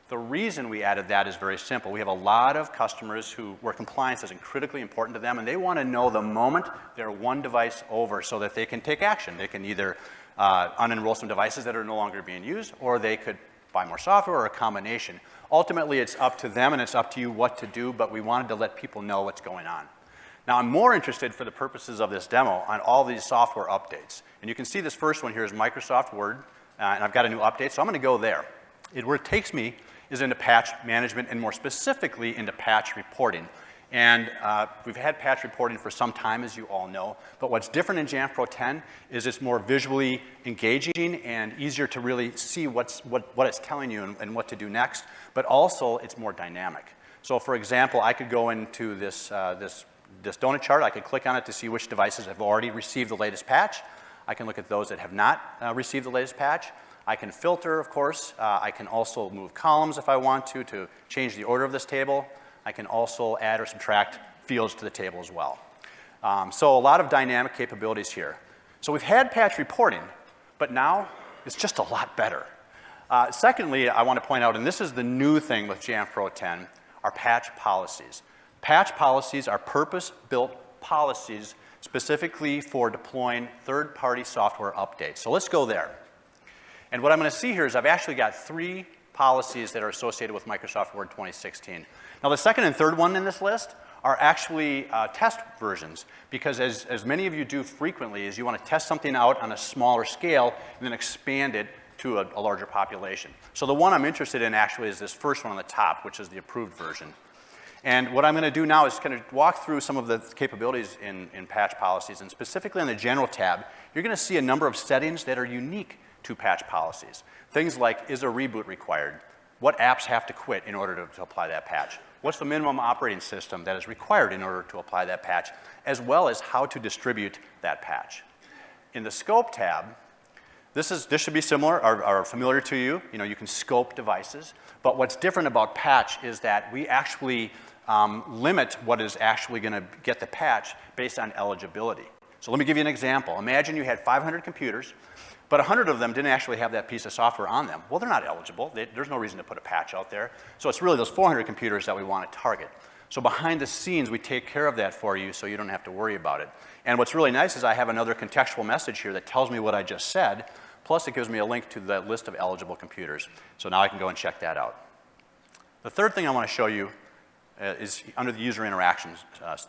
The reason we added that is very simple. We have a lot of customers where compliance is critically important to them, and they want to know the moment they're one device over so that they can take action. They can either unenroll some devices that are no longer being used, or they could buy more software or a combination. Ultimately, it's up to them and it's up to you what to do, but we wanted to let people know what's going on. Now, I'm more interested for the purposes of this demo on all these software updates. And you can see this first one here is Microsoft Word, and I've got a new update, so I'm going to go there. Where it takes me is into patch management and more specifically into patch reporting. And we've had patch reporting for some time, as you all know, but what's different in Jamf Pro 10 is it's more visually engaging and easier to really see what it's telling you and what to do next, but also it's more dynamic. So for example, I could go into this donut chart. I could click on it to see which devices have already received the latest patch. I can look at those that have not received the latest patch. I can filter, of course. I can also move columns if I want to change the order of this table. I can also add or subtract fields to the table as well. So a lot of dynamic capabilities here. So we've had patch reporting, but now it's just a lot better. Secondly, I want to point out, and this is the new thing with Jamf Pro 10, are patch policies. Patch policies are purpose-built policies specifically for deploying third-party software updates. So let's go there. And what I'm going to see here is I've actually got 3 policies that are associated with Microsoft Word 2016. Now, the second and third one in this list are actually test versions, because as many of you do frequently is you want to test something out on a smaller scale and then expand it to a larger population. So the one I'm interested in actually is this first one on the top, which is the approved version. And what I'm going to do now is kind of walk through some of the capabilities in patch policies, and specifically on the General tab, you're going to see a number of settings that are unique to patch policies. Things like, is a reboot required? What apps have to quit in order to apply that patch? What's the minimum operating system that is required in order to apply that patch, as well as how to distribute that patch. In the Scope tab, this should be similar or familiar to you. You know, you can scope devices, but what's different about patch is that we actually limit what is actually going to get the patch based on eligibility. So let me give you an example. Imagine you had 500 computers, but 100 of them didn't actually have that piece of software on them. Well, they're not eligible. There's no reason to put a patch out there. So it's really those 400 computers that we want to target. So behind the scenes, we take care of that for you so you don't have to worry about it. And what's really nice is I have another contextual message here that tells me what I just said, plus it gives me a link to the list of eligible computers. So now I can go and check that out. The third thing I want to show you is under the User Interactions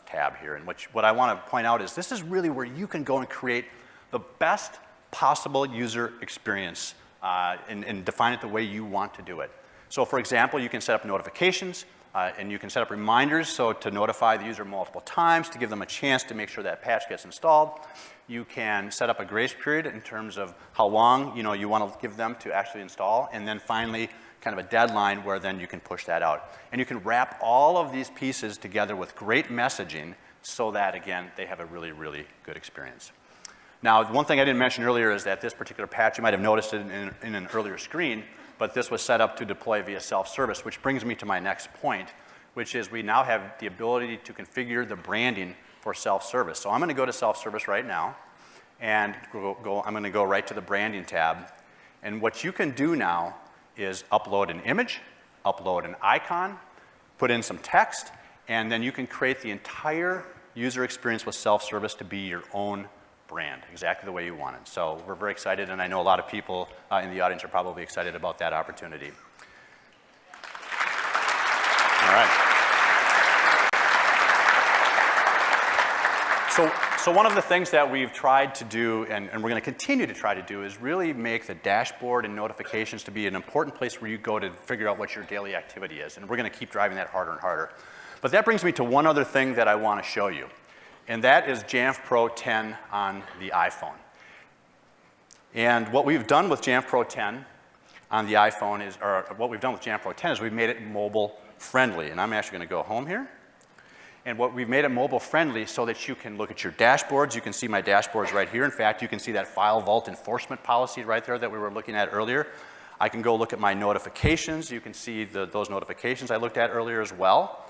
tab here, and what I want to point out is this is really where you can go and create the best possible user experience and define it the way you want to do it. So for example, you can set up notifications and you can set up reminders, so to notify the user multiple times to give them a chance to make sure that patch gets installed. You can set up a grace period in terms of how long you want to give them to actually install, and then finally kind of a deadline where then you can push that out. And you can wrap all of these pieces together with great messaging so that, again, they have a really, really good experience. Now, one thing I didn't mention earlier is that this particular patch, you might have noticed it in an earlier screen, but this was set up to deploy via self-service, which brings me to my next point, which is we now have the ability to configure the branding for self-service. So I'm going to go to self-service right now, and I'm going to go right to the branding tab. And what you can do now is upload an image, upload an icon, put in some text, and then you can create the entire user experience with self-service to be your own brand, exactly the way you want it. So we're very excited, and I know a lot of people in the audience are probably excited about that opportunity. All right. So one of the things that we've tried to do, and we're going to continue to try to do, is really make the dashboard and notifications to be an important place where you go to figure out what your daily activity is. And we're going to keep driving that harder and harder. But that brings me to one other thing that I want to show you, and that is Jamf Pro 10 on the iPhone. And what we've done with Jamf Pro 10, on the iPhone is, or what we've done with Jamf Pro 10 is we've made it mobile friendly. And I'm actually going to go home here. And what we've made it mobile friendly so that you can look at your dashboards. You can see my dashboards right here. In fact, you can see that file vault enforcement policy right there that we were looking at earlier. I can go look at my notifications. You can see those notifications I looked at earlier as well.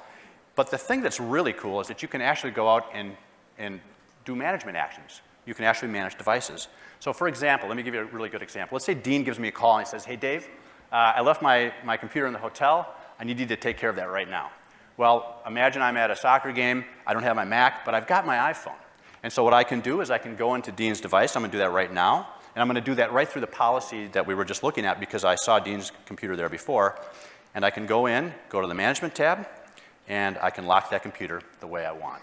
But the thing that's really cool is that you can actually go out and do management actions. You can actually manage devices. So for example, let me give you a really good example. Let's say Dean gives me a call and he says, hey, Dave, I left my computer in the hotel. I need you to take care of that right now. Well, imagine I'm at a soccer game. I don't have my Mac, but I've got my iPhone. And so what I can do is I can go into Dean's device. I'm going to do that right now. And I'm going to do that right through the policy that we were just looking at because I saw Dean's computer there before. And I can go in, go to the Management tab, and I can lock that computer the way I want.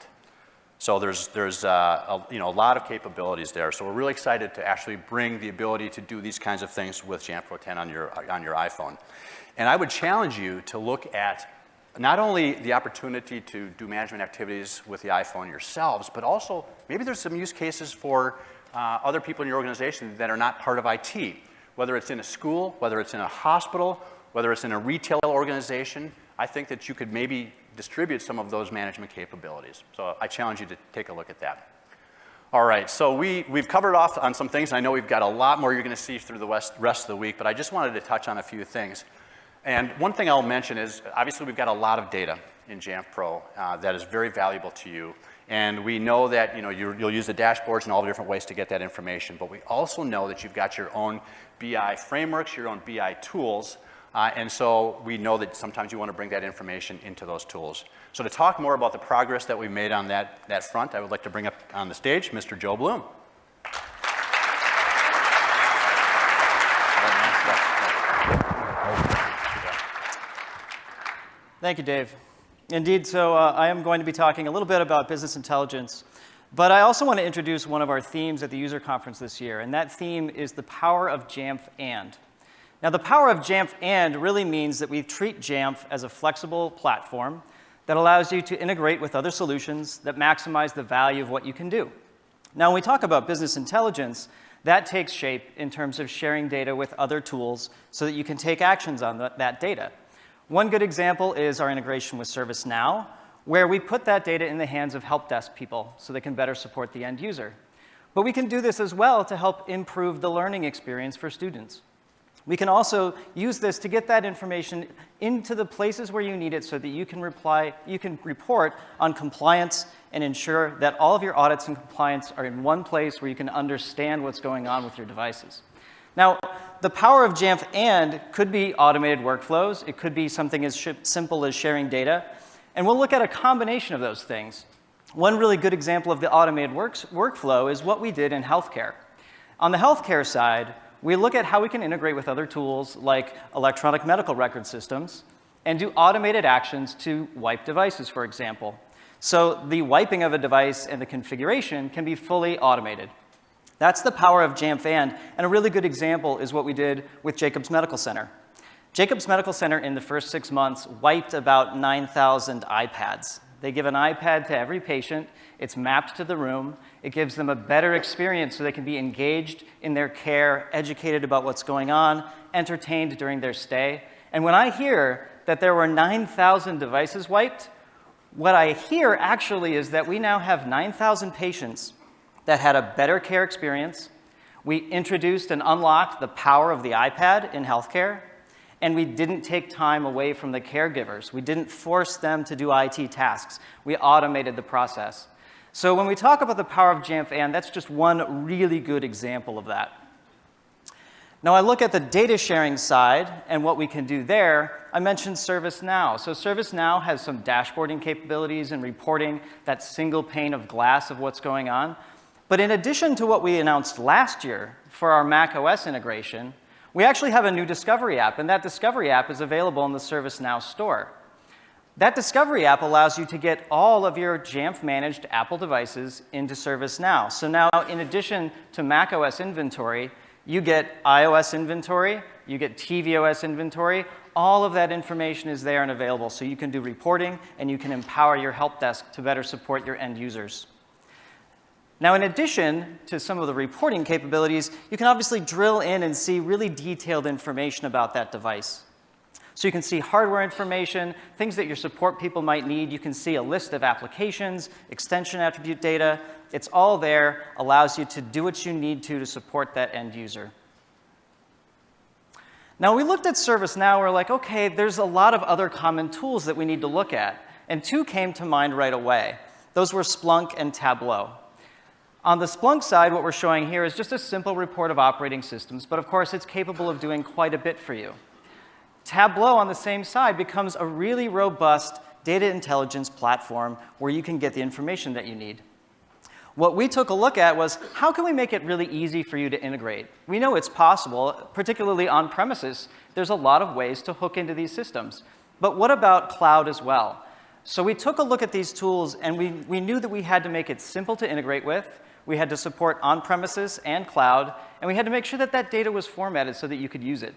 So there's a lot of capabilities there. So we're really excited to actually bring the ability to do these kinds of things with Jamf Pro 10 on your iPhone. And I would challenge you to look at not only the opportunity to do management activities with the iPhone yourselves, but also maybe there's some use cases for other people in your organization that are not part of IT, whether it's in a school, whether it's in a hospital, whether it's in a retail organization. I think that you could maybe distribute some of those management capabilities. So I challenge you to take a look at that. All right, so we've covered off on some things. I know we've got a lot more you're going to see through the rest of the week, but I just wanted to touch on a few things. And one thing I'll mention is, obviously, we've got a lot of data in Jamf Pro that is very valuable to you. And we know that you'll use the dashboards and all the different ways to get that information. But we also know that you've got your own BI frameworks, your own BI tools. And so we know that sometimes you want to bring that information into those tools. So to talk more about the progress that we've made on that front, I would like to bring up on the stage Mr. Joe Bloom. Thank you, Dave. Indeed, so I am going to be talking a little bit about business intelligence, but I also want to introduce one of our themes at the user conference this year, and that theme is the power of Jamf and. Now, the power of Jamf and really means that we treat Jamf as a flexible platform that allows you to integrate with other solutions that maximize the value of what you can do. Now, when we talk about business intelligence, that takes shape in terms of sharing data with other tools so that you can take actions on that data. One good example is our integration with ServiceNow, where we put that data in the hands of help desk people so they can better support the end user. But we can do this as well to help improve the learning experience for students. We can also use this to get that information into the places where you need it so that you can report on compliance and ensure that all of your audits and compliance are in one place where you can understand what's going on with your devices. Now, the power of Jamf and could be automated workflows. It could be something as simple as sharing data. And we'll look at a combination of those things. One really good example of the automated workflow is what we did in healthcare. On the healthcare side, we look at how we can integrate with other tools like electronic medical record systems and do automated actions to wipe devices, for example. So the wiping of a device and the configuration can be fully automated. That's the power of Jamf and a really good example is what we did with Jacobs Medical Center. Jacobs Medical Center in the first 6 months wiped about 9,000 iPads. They give an iPad to every patient. It's mapped to the room. It gives them a better experience so they can be engaged in their care, educated about what's going on, entertained during their stay. And when I hear that there were 9,000 devices wiped, what I hear actually is that we now have 9,000 patients that had a better care experience. We introduced and unlocked the power of the iPad in healthcare, and we didn't take time away from the caregivers. We didn't force them to do IT tasks. We automated the process. So when we talk about the power of Jamf and, that's just one really good example of that. Now I look at the data sharing side and what we can do there. I mentioned ServiceNow. So ServiceNow has some dashboarding capabilities and reporting, that single pane of glass of what's going on. But in addition to what we announced last year for our macOS integration, we actually have a new Discovery app, and that Discovery app is available in the ServiceNow store. That Discovery app allows you to get all of your Jamf-managed Apple devices into ServiceNow. So now, in addition to macOS inventory, you get iOS inventory, you get tvOS inventory. All of that information is there and available, so you can do reporting, and you can empower your help desk to better support your end users. Now, in addition to some of the reporting capabilities, you can obviously drill in and see really detailed information about that device. So you can see hardware information, things that your support people might need. You can see a list of applications, extension attribute data. It's all there, allows you to do what you need to support that end user. Now, we looked at ServiceNow, we're like, okay, there's a lot of other common tools that we need to look at. And two came to mind right away. Those were Splunk and Tableau. On the Splunk side, what we're showing here is just a simple report of operating systems, but of course, it's capable of doing quite a bit for you. Tableau, on the same side, becomes a really robust data intelligence platform where you can get the information that you need. What we took a look at was, how can we make it really easy for you to integrate? We know it's possible, particularly on premises. There's a lot of ways to hook into these systems. But what about cloud as well? So we took a look at these tools, and we knew that we had to make it simple to integrate with. We had to support on-premises and cloud, and we had to make sure that that data was formatted so that you could use it.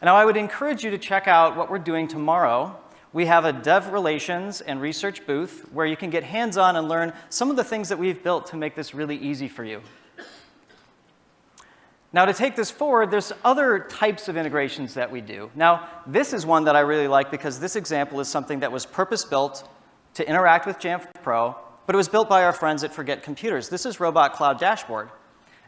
Now, I would encourage you to check out what we're doing tomorrow. We have a dev relations and research booth where you can get hands-on and learn some of the things that we've built to make this really easy for you. Now, to take this forward, there's other types of integrations that we do. Now, this is one that I really like because this example is something that was purpose-built to interact with Jamf Pro, but it was built by our friends at Forget Computers. This is Robot Cloud Dashboard.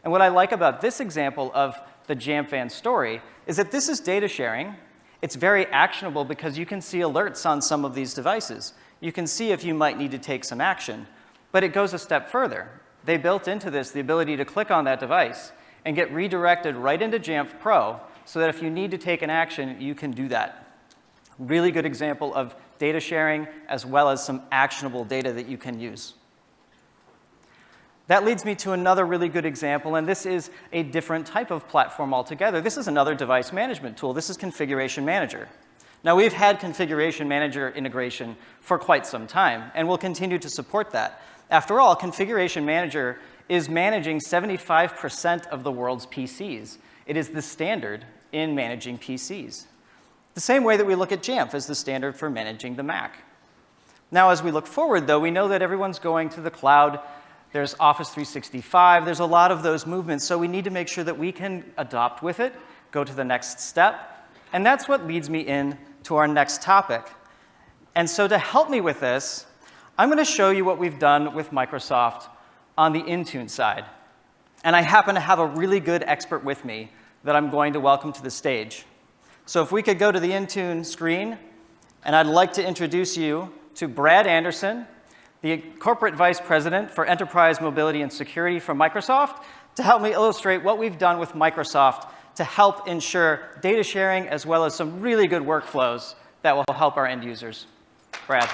And what I like about this example of the Jamf and story is that this is data sharing. It's very actionable because you can see alerts on some of these devices. You can see if you might need to take some action. But it goes a step further. They built into this the ability to click on that device and get redirected right into Jamf Pro so that if you need to take an action, you can do that. Really good example of data sharing as well as some actionable data that you can use. That leads me to another really good example, and this is a different type of platform altogether. This is another device management tool. This is Configuration Manager. Now, we've had Configuration Manager integration for quite some time, and we'll continue to support that. After all, Configuration Manager is managing 75% of the world's PCs. It is the standard in managing PCs. The same way that we look at Jamf as the standard for managing the Mac. Now, as we look forward, though, we know that everyone's going to the cloud. There's Office 365. There's a lot of those movements, so we need to make sure that we can adopt with it, go to the next step, and that's what leads me in to our next topic. And so to help me with this, I'm going to show you what we've done with Microsoft on the Intune side. And I happen to have a really good expert with me that I'm going to welcome to the stage. So if we could go to the Intune screen, and I'd like to introduce you to Brad Anderson, the Corporate Vice President for Enterprise Mobility and Security from Microsoft, to help me illustrate what we've done with Microsoft to help ensure data sharing as well as some really good workflows that will help our end users. Brad.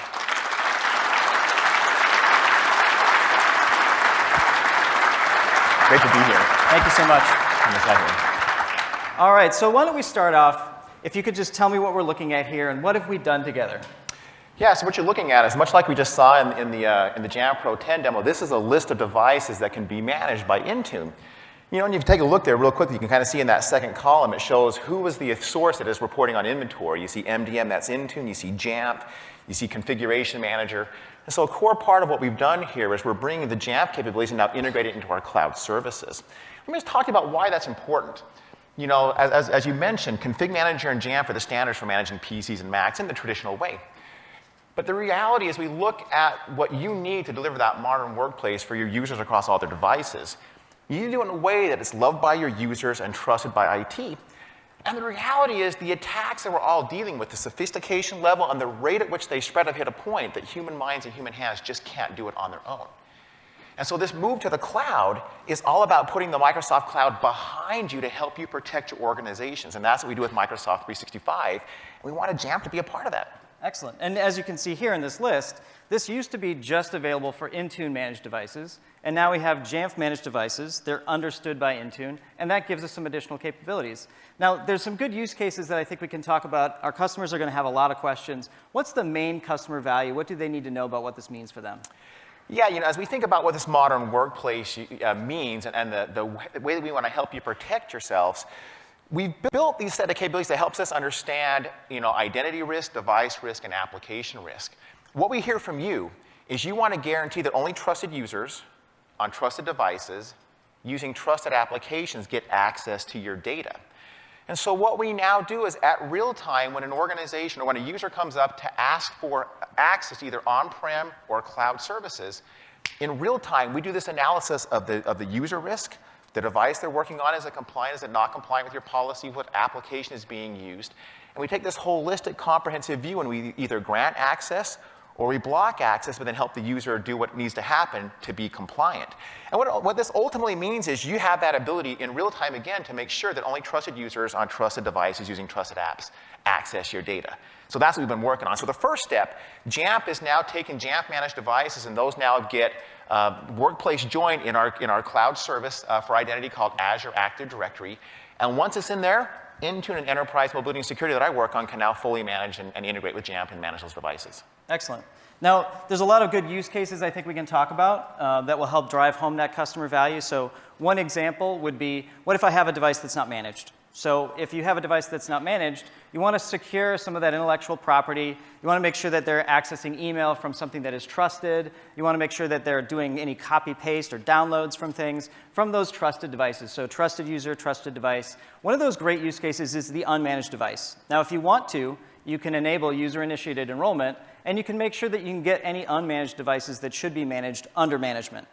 Great to be here. Thank you so much. Exactly. All right, so why don't we start off, if you could just tell me what we're looking at here and what have we done together? Yeah, so what you're looking at is much like we just saw in the Jamf Pro 10 demo, this is a list of devices that can be managed by Intune. You know, and you take a look there real quickly, you can kind of see in that second column, it shows who was the source that is reporting on inventory. You see MDM, that's Intune. You see Jamf. You see Configuration Manager. And so a core part of what we've done here is we're bringing the Jamf capabilities and now integrate it into our cloud services. Let me just talk about why that's important. You know, as you mentioned, Config Manager and Jamf are the standards for managing PCs and Macs in the traditional way. But the reality is we look at what you need to deliver that modern workplace for your users across all their devices. You need to do it in a way that is loved by your users and trusted by IT. And the reality is the attacks that we're all dealing with, the sophistication level and the rate at which they spread have hit a point that human minds and human hands just can't do it on their own. And so this move to the cloud is all about putting the Microsoft cloud behind you to help you protect your organizations. And that's what we do with Microsoft 365. And we wanted Jamf to be a part of that. Excellent. And as you can see here in this list, this used to be just available for Intune managed devices. And now we have Jamf managed devices. They're understood by Intune. And that gives us some additional capabilities. Now, there's some good use cases that I think we can talk about. Our customers are going to have a lot of questions. What's the main customer value? What do they need to know about what this means for them? Yeah, you know, as we think about what this modern workplace means and the way that we want to help you protect yourselves, we've built these set of capabilities that helps us understand, you know, identity risk, device risk, and application risk. What we hear from you is you want to guarantee that only trusted users on trusted devices using trusted applications get access to your data. And so what we now do is at real time when an organization or when a user comes up to ask for access to either on-prem or cloud services, in real time we do this analysis of the user risk, the device they're working on, is it compliant, is it not compliant with your policy, what application is being used. And we take this holistic, comprehensive view and we either grant access or we block access, but then help the user do what needs to happen to be compliant. And what this ultimately means is you have that ability in real time, again, to make sure that only trusted users on trusted devices using trusted apps access your data. So that's what we've been working on. So the first step, Jamf is now taking Jamf managed devices, and those now get workplace joined in our cloud service for identity called Azure Active Directory. And once it's in there, Intune and Enterprise Mobility and Security that I work on can now fully manage and integrate with Jamf and manage those devices. Excellent. Now, there's a lot of good use cases I think we can talk about that will help drive home that customer value. So one example would be, what if I have a device that's not managed? So if you have a device that's not managed, you want to secure some of that intellectual property. You want to make sure that they're accessing email from something that is trusted. You want to make sure that they're doing any copy-paste or downloads from things from those trusted devices. So trusted user, trusted device. One of those great use cases is the unmanaged device. Now, if you want to, you can enable user-initiated enrollment, and you can make sure that you can get any unmanaged devices that should be managed under management.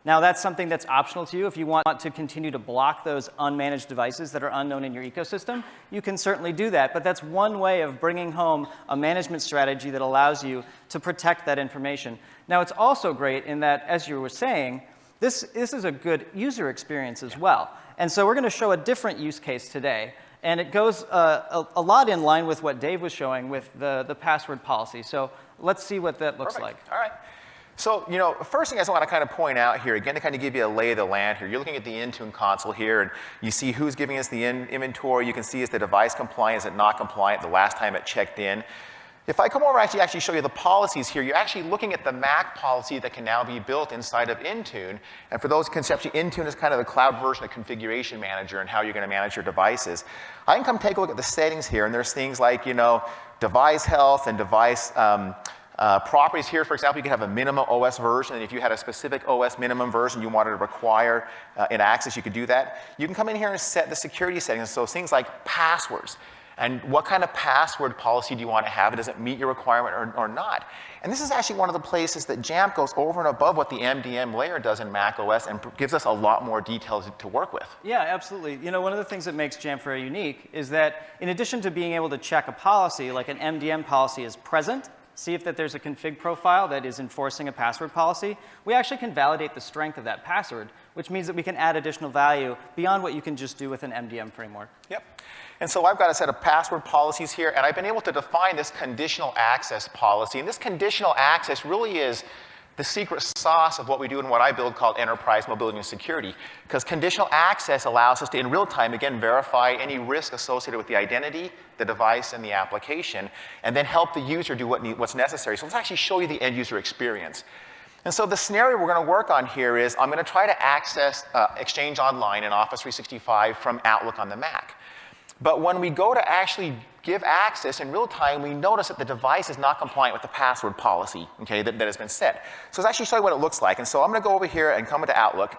Now, that's something that's optional to you. If you want to continue to block those unmanaged devices that are unknown in your ecosystem, you can certainly do that. But that's one way of bringing home a management strategy that allows you to protect that information. Now, it's also great in that, as you were saying, this is a good user experience as well. And so we're going to show a different use case today. And it goes a lot in line with what Dave was showing with the password policy. So let's see what that looks like. All right. So, first thing I just want to kind of point out here, again, to kind of give you a lay of the land here. You're looking at the Intune console here, and you see who's giving us the inventory. You can see is the device compliant, is it not compliant, the last time it checked in. If I come over and actually show you the policies here, you're actually looking at the Mac policy that can now be built inside of Intune. And for those conceptually, Intune is kind of the cloud version of Configuration Manager and how you're going to manage your devices. I can come take a look at the settings here, and there's things like, device health and device properties here. For example, you can have a minimum OS version, and if you had a specific OS minimum version you wanted to require in access, you could do that. You can come in here and set the security settings, so things like passwords. And what kind of password policy do you want to have? Does it meet your requirement or not? And this is actually one of the places that Jamf goes over and above what the MDM layer does in Mac OS and gives us a lot more details to work with. Yeah, absolutely. One of the things that makes Jamf very unique is that in addition to being able to check a policy, like an MDM policy is present, see if that there's a config profile that is enforcing a password policy, we actually can validate the strength of that password, which means that we can add additional value beyond what you can just do with an MDM framework. Yep. And so I've got a set of password policies here, and I've been able to define this conditional access policy. And this conditional access really is the secret sauce of what we do and what I build called Enterprise Mobility and Security. Because conditional access allows us to, in real time, again, verify any risk associated with the identity, the device, and the application, and then help the user do what's necessary. So let's actually show you the end user experience. And so the scenario we're going to work on here is I'm going to try to access Exchange Online in Office 365 from Outlook on the Mac. But when we go to actually give access in real time, we notice that the device is not compliant with the password policy, okay, that has been set. So let's actually show you what it looks like. And so I'm going to go over here and come into Outlook.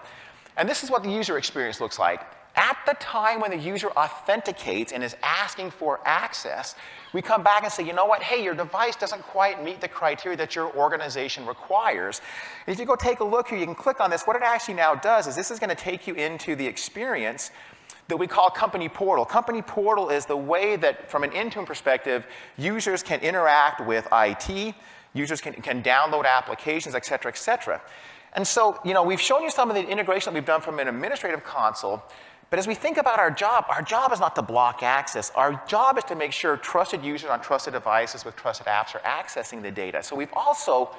And this is what the user experience looks like. At the time when the user authenticates and is asking for access, we come back and say, you know what, hey, your device doesn't quite meet the criteria that your organization requires. And if you go take a look here, you can click on this. What it actually now does is this is going to take you into the experience that we call Company Portal. Company Portal is the way that, from an Intune perspective, users can interact with IT, users can download applications, et cetera, et cetera. And so, we've shown you some of the integration that we've done from an administrative console, but as we think about our job is not to block access. Our job is to make sure trusted users on trusted devices with trusted apps are accessing the data. So we've also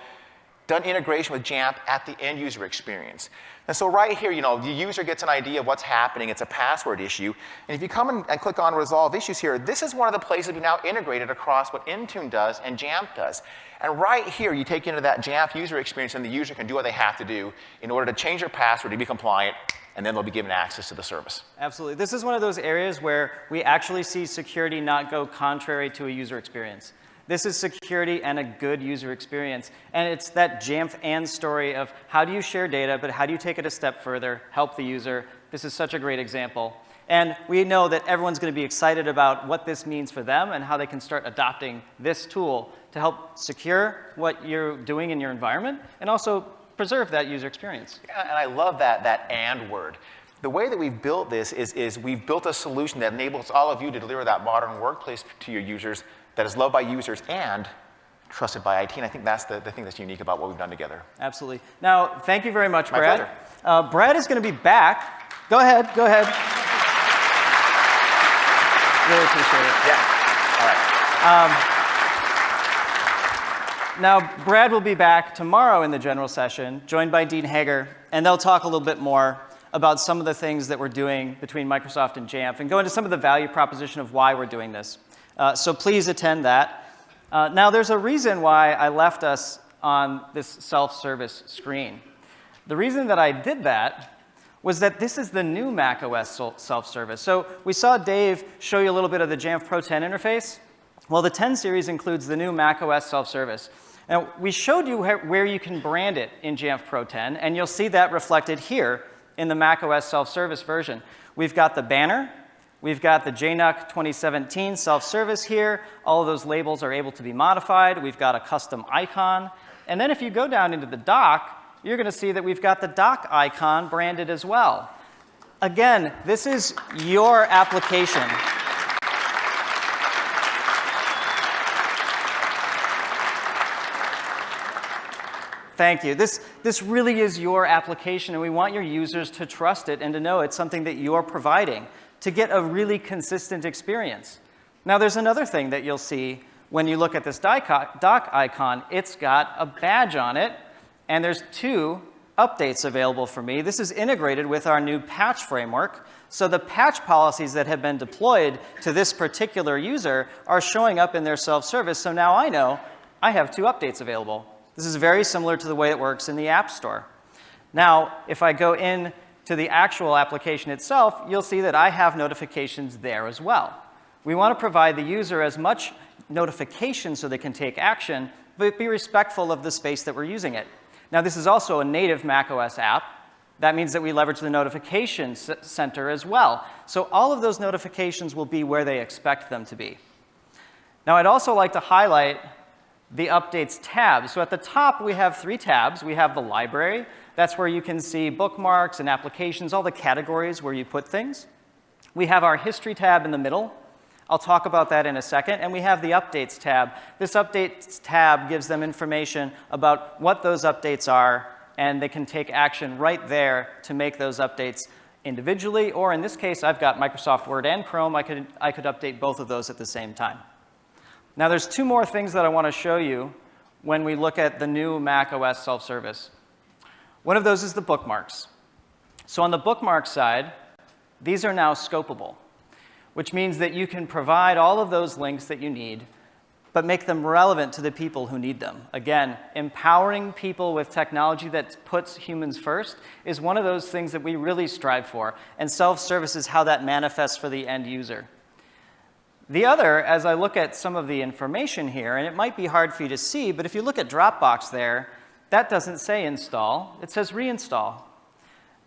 done integration with Jamf at the end user experience. And so right here, the user gets an idea of what's happening. It's a password issue. And if you come and click on Resolve Issues here, this is one of the places we've now integrated across what Intune does and Jamf does. And right here, you take into that Jamf user experience, and the user can do what they have to do in order to change their password to be compliant, and then they'll be given access to the service. Absolutely. This is one of those areas where we actually see security not go contrary to a user experience. This is security and a good user experience. And it's that Jamf and story of how do you share data, but how do you take it a step further, help the user. This is such a great example. And we know that everyone's going to be excited about what this means for them and how they can start adopting this tool to help secure what you're doing in your environment and also preserve that user experience. And I love that "and" word. The way that we've built this is we've built a solution that enables all of you to deliver that modern workplace to your users that is loved by users and trusted by IT. And I think that's the thing that's unique about what we've done together. Absolutely. Now, thank you very much, My Brad. pleasure. Brad is going to be back. Go ahead. Really appreciate it. Yeah. All right. Now, Brad will be back tomorrow in the general session, joined by Dean Hager, and they'll talk a little bit more about some of the things that we're doing between Microsoft and Jamf and go into some of the value proposition of why we're doing this. So please attend that. Now, there's a reason why I left us on this self-service screen. The reason that I did that was that this is the new macOS self-service. So we saw Dave show you a little bit of the Jamf Pro 10 interface. Well, the 10 series includes the new macOS self-service. Now, we showed you where you can brand it in Jamf Pro 10, and you'll see that reflected here in the macOS self-service version. We've got the banner. We've got the JNUC 2017 self-service here. All of those labels are able to be modified. We've got a custom icon. And then if you go down into the dock, you're going to see that we've got the dock icon branded as well. Again, this is your application. Thank you. This really is your application, and we want your users to trust it and to know it's something that you're providing to get a really consistent experience. Now, there's another thing that you'll see when you look at this dock icon. It's got a badge on it, and there's 2 updates available for me. This is integrated with our new patch framework. So the patch policies that have been deployed to this particular user are showing up in their self-service. So now I know I have 2 updates available. This is very similar to the way it works in the App Store. Now, if I go in to the actual application itself, you'll see that I have notifications there as well. We want to provide the user as much notification so they can take action, but be respectful of the space that we're using it. Now, this is also a native macOS app. That means that we leverage the notification center as well. So all of those notifications will be where they expect them to be. Now, I'd also like to highlight the Updates tab. So at the top, we have 3 tabs. We have the library. That's where you can see bookmarks and applications, all the categories where you put things. We have our History tab in the middle. I'll talk about that in a second. And we have the Updates tab. This Updates tab gives them information about what those updates are, and they can take action right there to make those updates individually. Or in this case, I've got Microsoft Word and Chrome. I could update both of those at the same time. Now, there's 2 more things that I want to show you when we look at the new macOS self-service. One of those is the bookmarks. So on the bookmark side, these are now scopable, which means that you can provide all of those links that you need, but make them relevant to the people who need them. Again, empowering people with technology that puts humans first is one of those things that we really strive for, and self-service is how that manifests for the end user. The other, as I look at some of the information here, and it might be hard for you to see, but if you look at Dropbox there, that doesn't say install, it says reinstall.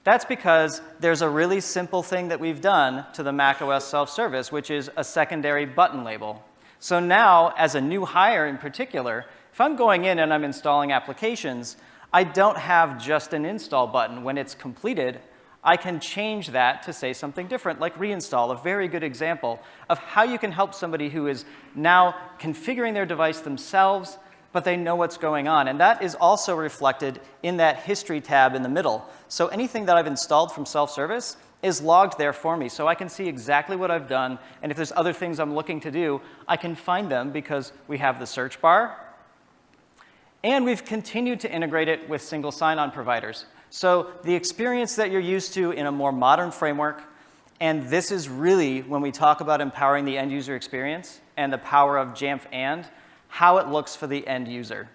That's because there's a really simple thing that we've done to the macOS self-service, which is a secondary button label. So now, as a new hire in particular, if I'm going in and I'm installing applications, I don't have just an install button. When it's completed, I can change that to say something different, like reinstall, a very good example of how you can help somebody who is now configuring their device themselves, but they know what's going on. And that is also reflected in that History tab in the middle. So anything that I've installed from self-service is logged there for me, so I can see exactly what I've done. And if there's other things I'm looking to do, I can find them because we have the search bar. And we've continued to integrate it with single sign-on providers. So the experience that you're used to in a more modern framework, and this is really when we talk about empowering the end user experience and the power of Jamf and how it looks for the end user.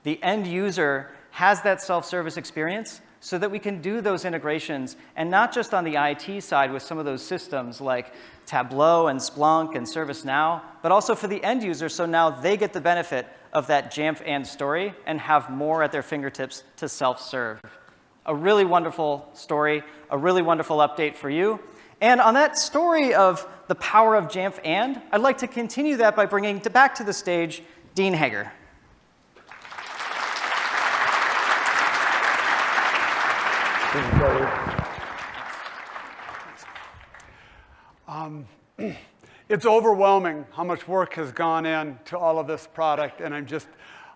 The end user has that self-service experience, so that we can do those integrations, and not just on the IT side with some of those systems like Tableau and Splunk and ServiceNow, but also for the end user, so now they get the benefit of that Jamf and story and have more at their fingertips to self-serve. A really wonderful story, a really wonderful update for you. And on that story of the power of Jamf and, I'd like to continue that by bringing back to the stage Dean Hager. It's overwhelming how much work has gone into all of this product, and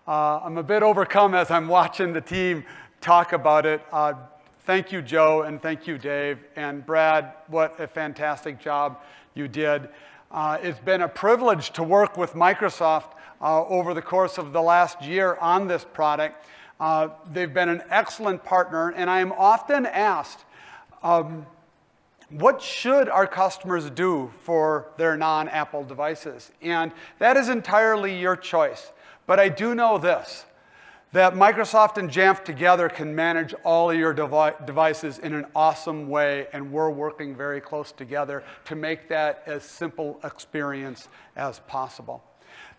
I'm a bit overcome as I'm watching the team talk about it. Thank you, Joe, and thank you, Dave, and Brad. What a fantastic job you did. It's been a privilege to work with Microsoft over the course of the last year on this product. They've been an excellent partner, and I am often asked, what should our customers do for their non-Apple devices? And that is entirely your choice. But I do know this, that Microsoft and Jamf together can manage all of your devices in an awesome way, and we're working very close together to make that as simple experience as possible.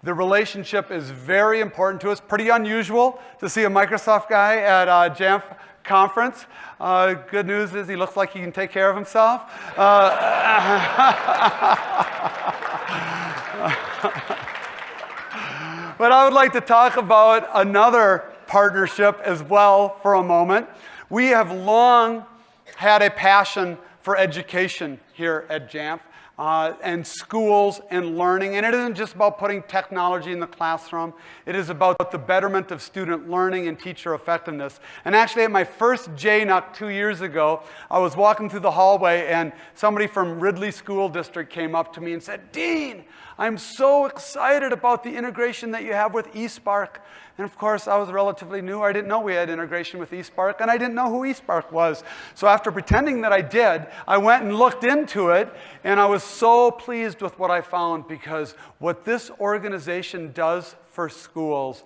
The relationship is very important to us. Pretty unusual to see a Microsoft guy at Jamf conference. Good news is he looks like he can take care of himself. But I would like to talk about another partnership as well for a moment. We have long had a passion for education here at Jamf. And schools and learning. And it isn't just about putting technology in the classroom. It is about the betterment of student learning and teacher effectiveness. And actually, at my first JNUC 2 years ago, I was walking through the hallway, and somebody from Ridley School District came up to me and said, "Dean, I'm so excited about the integration that you have with eSpark." And of course, I was relatively new. I didn't know we had integration with eSpark, and I didn't know who eSpark was. So after pretending that I did, I went and looked into it, and I was so pleased with what I found, because what this organization does for schools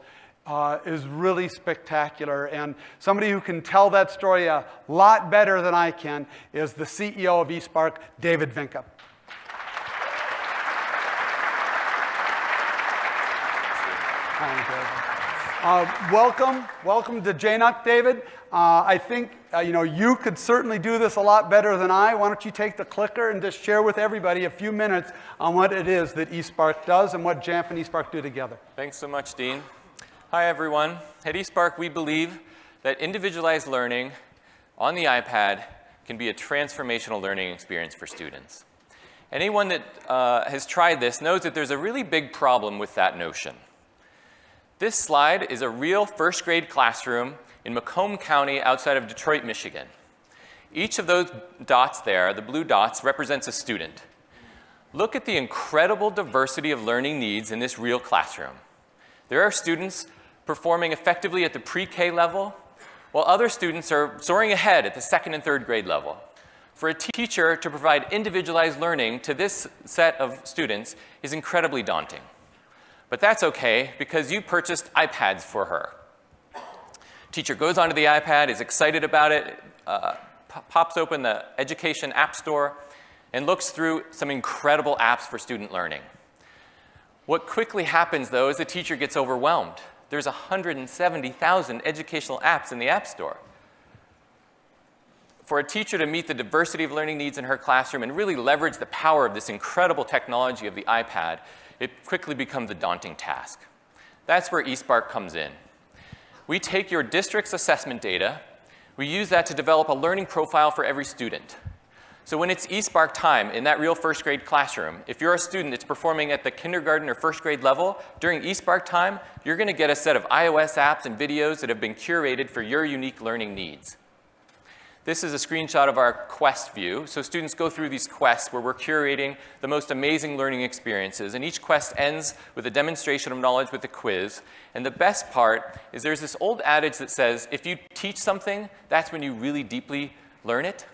is really spectacular. And somebody who can tell that story a lot better than I can is the CEO of eSpark, David Vinca. Welcome to JNUC, David. I think you could certainly do this a lot better than I. Why don't you take the clicker and just share with everybody a few minutes on what it is that eSpark does and what Jamf and eSpark do together. Thanks so much, Dean. Hi, everyone. At eSpark, we believe that individualized learning on the iPad can be a transformational learning experience for students. Anyone that has tried this knows that there's a really big problem with that notion. This slide is a real first grade classroom in Macomb County outside of Detroit, Michigan. Each of those dots there, the blue dots, represents a student. Look at the incredible diversity of learning needs in this real classroom. There are students performing effectively at the pre-K level, while other students are soaring ahead at the second and third grade level. For a teacher to provide individualized learning to this set of students is incredibly daunting. But that's okay, because you purchased iPads for her. Teacher goes onto the iPad, is excited about it, pops open the Education App Store, and looks through some incredible apps for student learning. What quickly happens, though, is the teacher gets overwhelmed. There's 170,000 educational apps in the App Store. For a teacher to meet the diversity of learning needs in her classroom and really leverage the power of this incredible technology of the iPad, it quickly becomes a daunting task. That's where eSpark comes in. We take your district's assessment data, we use that to develop a learning profile for every student. So when it's eSpark time in that real first grade classroom, if you're a student that's performing at the kindergarten or first grade level, during eSpark time, you're going to get a set of iOS apps and videos that have been curated for your unique learning needs. This is a screenshot of our quest view. So students go through these quests where we're curating the most amazing learning experiences. And each quest ends with a demonstration of knowledge with a quiz. And the best part is there's this old adage that says, if you teach something, that's when you really deeply learn it.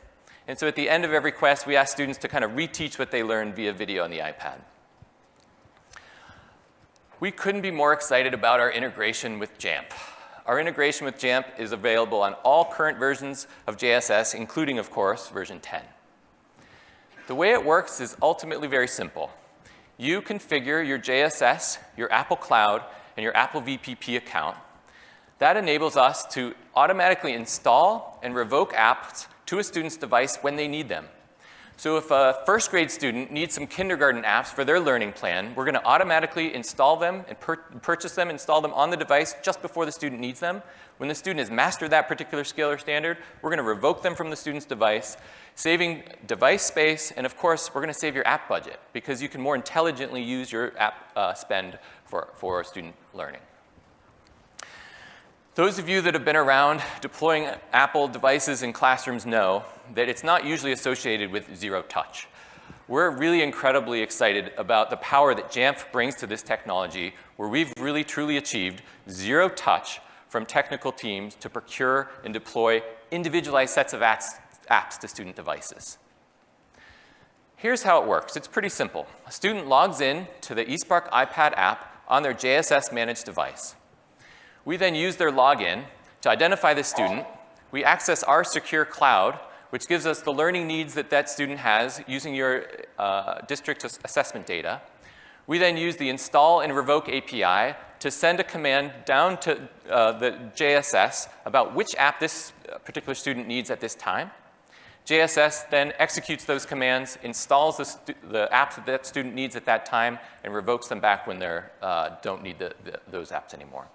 And so at the end of every quest, we ask students to kind of reteach what they learned via video on the iPad. We couldn't be more excited about our integration with Jamf. our integration with Jamf is available on all current versions of JSS, including, of course, version 10. The way it works is ultimately very simple. You configure your JSS, your Apple Cloud, and your Apple VPP account. That enables us to automatically install and revoke apps to a student's device when they need them. So if a first grade student needs some kindergarten apps for their learning plan, we're going to automatically install them and purchase them, install them on the device just before the student needs them. When the student has mastered that particular skill or standard, we're going to revoke them from the student's device, saving device space, and of course, we're going to save your app budget because you can more intelligently use your app spend for student learning. Those of you that have been around deploying Apple devices in classrooms know that it's not usually associated with zero touch. We're really incredibly excited about the power that Jamf brings to this technology, where we've really truly achieved zero touch from technical teams to procure and deploy individualized sets of apps to student devices. Here's how it works. It's pretty simple. A student logs in to the eSpark iPad app on their JSS managed device. We then use their login to identify the student. We access our secure cloud, which gives us the learning needs that that student has using your district assessment data. We then use the install and revoke API to send a command down to the JSS about which app this particular student needs at this time. JSS then executes those commands, installs the apps that that student needs at that time, and revokes them back when they don't need those apps anymore.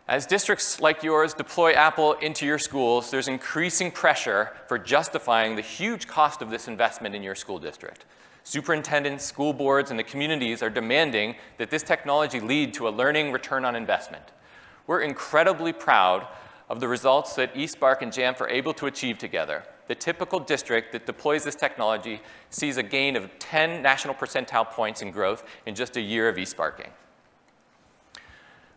As districts like yours deploy Apple into your schools, there's increasing pressure for justifying the huge cost of this investment in your school district. Superintendents, school boards, and the communities are demanding that this technology lead to a learning return on investment. We're incredibly proud of the results that eSpark and Jamf are able to achieve together. The typical district that deploys this technology sees a gain of 10 national percentile points in growth in just a year of eSparking.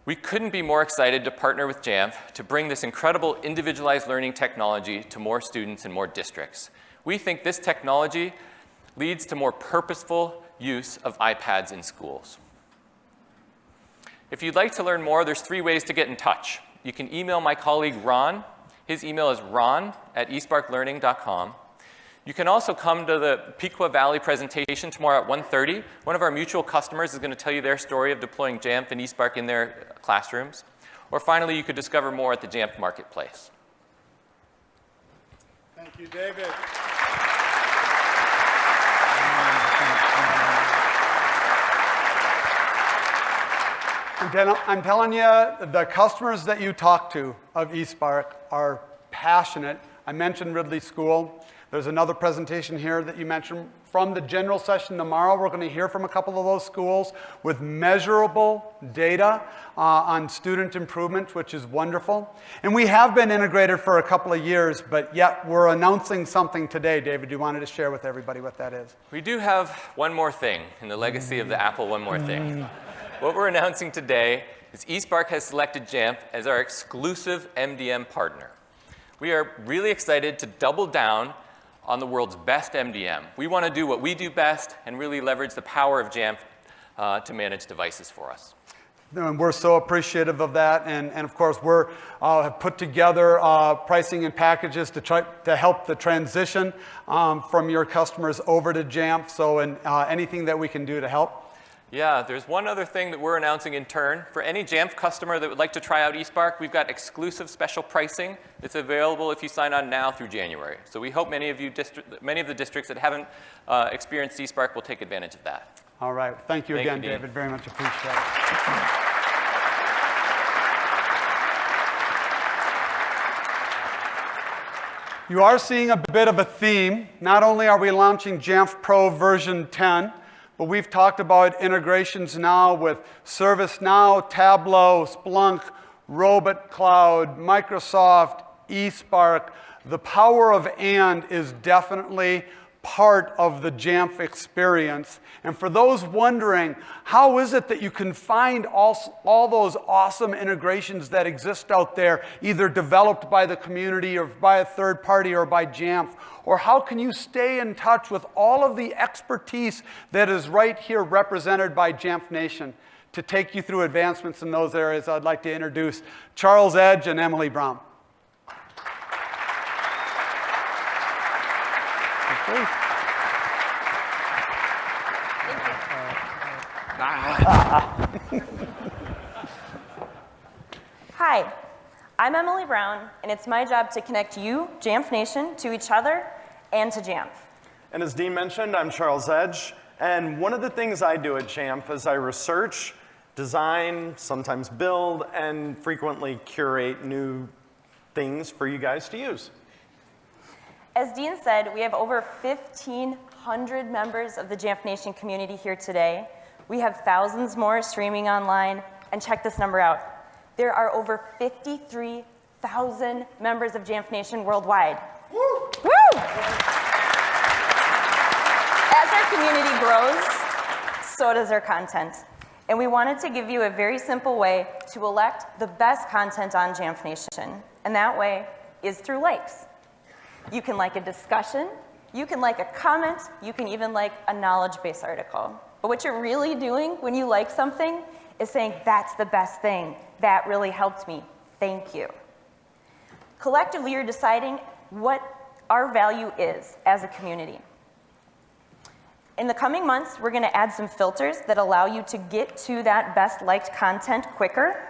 We couldn't be more excited to partner with Jamf to bring this incredible individualized learning technology to more students and more districts. We think this technology leads to more purposeful use of iPads in schools. If you'd like to learn more, there's 3 ways to get in touch. You can email my colleague Ron. His email is ron@esparklearning.com. You can also come to the Piqua Valley presentation tomorrow at 1:30. One of our mutual customers is going to tell you their story of deploying Jamf and eSpark in their classrooms. Or finally, you could discover more at the Jamf Marketplace. Thank you, David. I'm telling you, the customers that you talk to of eSpark are passionate. I mentioned Ridley School. There's another presentation here that you mentioned. From the general session tomorrow, we're going to hear from a couple of those schools with measurable data on student improvement, which is wonderful. And we have been integrated for a couple of years, but yet we're announcing something today. David, you wanted to share with everybody what that is. We do have one more thing in the legacy of the Apple one more thing. What we're announcing today is eSpark has selected Jamf as our exclusive MDM partner. We are really excited to double down on the world's best MDM. We want to do what we do best and really leverage the power of Jamf to manage devices for us. And we're so appreciative of that. And of course, we have put together pricing and packages to try to help the transition from your customers over to Jamf. So anything that we can do to help. Yeah, there's one other thing that we're announcing in turn. For any Jamf customer that would like to try out eSpark, we've got exclusive special pricing that's available if you sign on now through January. So we hope many of the districts that haven't experienced eSpark will take advantage of that. All right. Thank you again, David. Very much appreciate it. You are seeing a bit of a theme. Not only are we launching Jamf Pro version 10, but we've talked about integrations now with ServiceNow, Tableau, Splunk, Robot Cloud, Microsoft, eSpark. The power of "and" is definitely part of the Jamf experience. And for those wondering, how is it that you can find all those awesome integrations that exist out there, either developed by the community or by a third party or by Jamf? Or how can you stay in touch with all of the expertise that is right here represented by Jamf Nation? to take you through advancements in those areas, I'd like to introduce Charles Edge and Emily Brown. Hi, I'm Emily Brown, and it's my job to connect you, Jamf Nation, to each other and to Jamf. And as Dean mentioned, I'm Charles Edge, and one of the things I do at Jamf is I research, design, sometimes build, and frequently curate new things for you guys to use. As Dean said, we have over 1,500 members of the Jamf Nation community here today. We have thousands more streaming online, and check this number out. There are over 53,000 members of Jamf Nation worldwide. Woo! Woo! As our community grows, so does our content. And we wanted to give you a very simple way to elect the best content on Jamf Nation. And that way is through likes. You can like a discussion, you can like a comment, you can even like a knowledge-based article. But what you're really doing when you like something is saying, that's the best thing. That really helped me. Thank you. Collectively, you're deciding what our value is as a community. In the coming months, we're going to add some filters that allow you to get to that best liked content quicker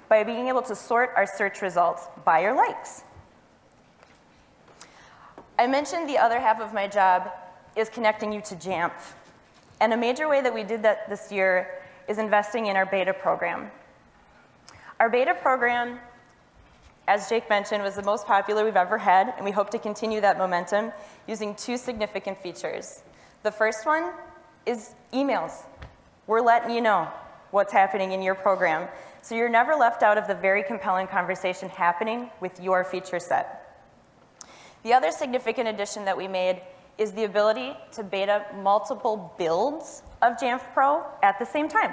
by being able to sort our search results by your likes. I mentioned the other half of my job is connecting you to Jamf. And a major way that we did that this year is investing in our beta program. Our beta program, as Jake mentioned, was the most popular we've ever had, and we hope to continue that momentum using two significant features. The first one is emails. We're letting you know what's happening in your program, so you're never left out of the very compelling conversation happening with your feature set. The other significant addition that we made is the ability to beta multiple builds of Jamf Pro at the same time.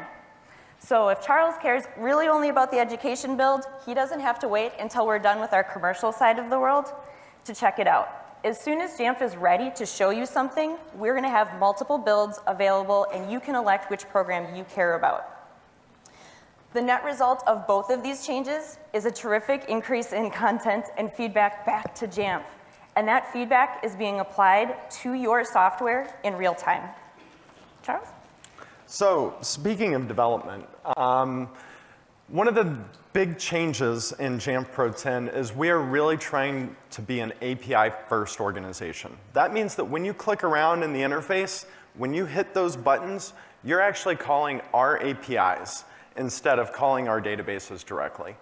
So if Charles cares really only about the education build, he doesn't have to wait until we're done with our commercial side of the world to check it out. As soon as Jamf is ready to show you something, we're going to have multiple builds available, and you can elect which program you care about. The net result of both of these changes is a terrific increase in content and feedback back to Jamf. And that feedback is being applied to your software in real time. Charles? So, speaking of development, one of the big changes in Jamf Pro 10 is we are really trying to be an API-first organization. That means that when you click around in the interface, when you hit those buttons, you're actually calling our APIs instead of calling our databases directly.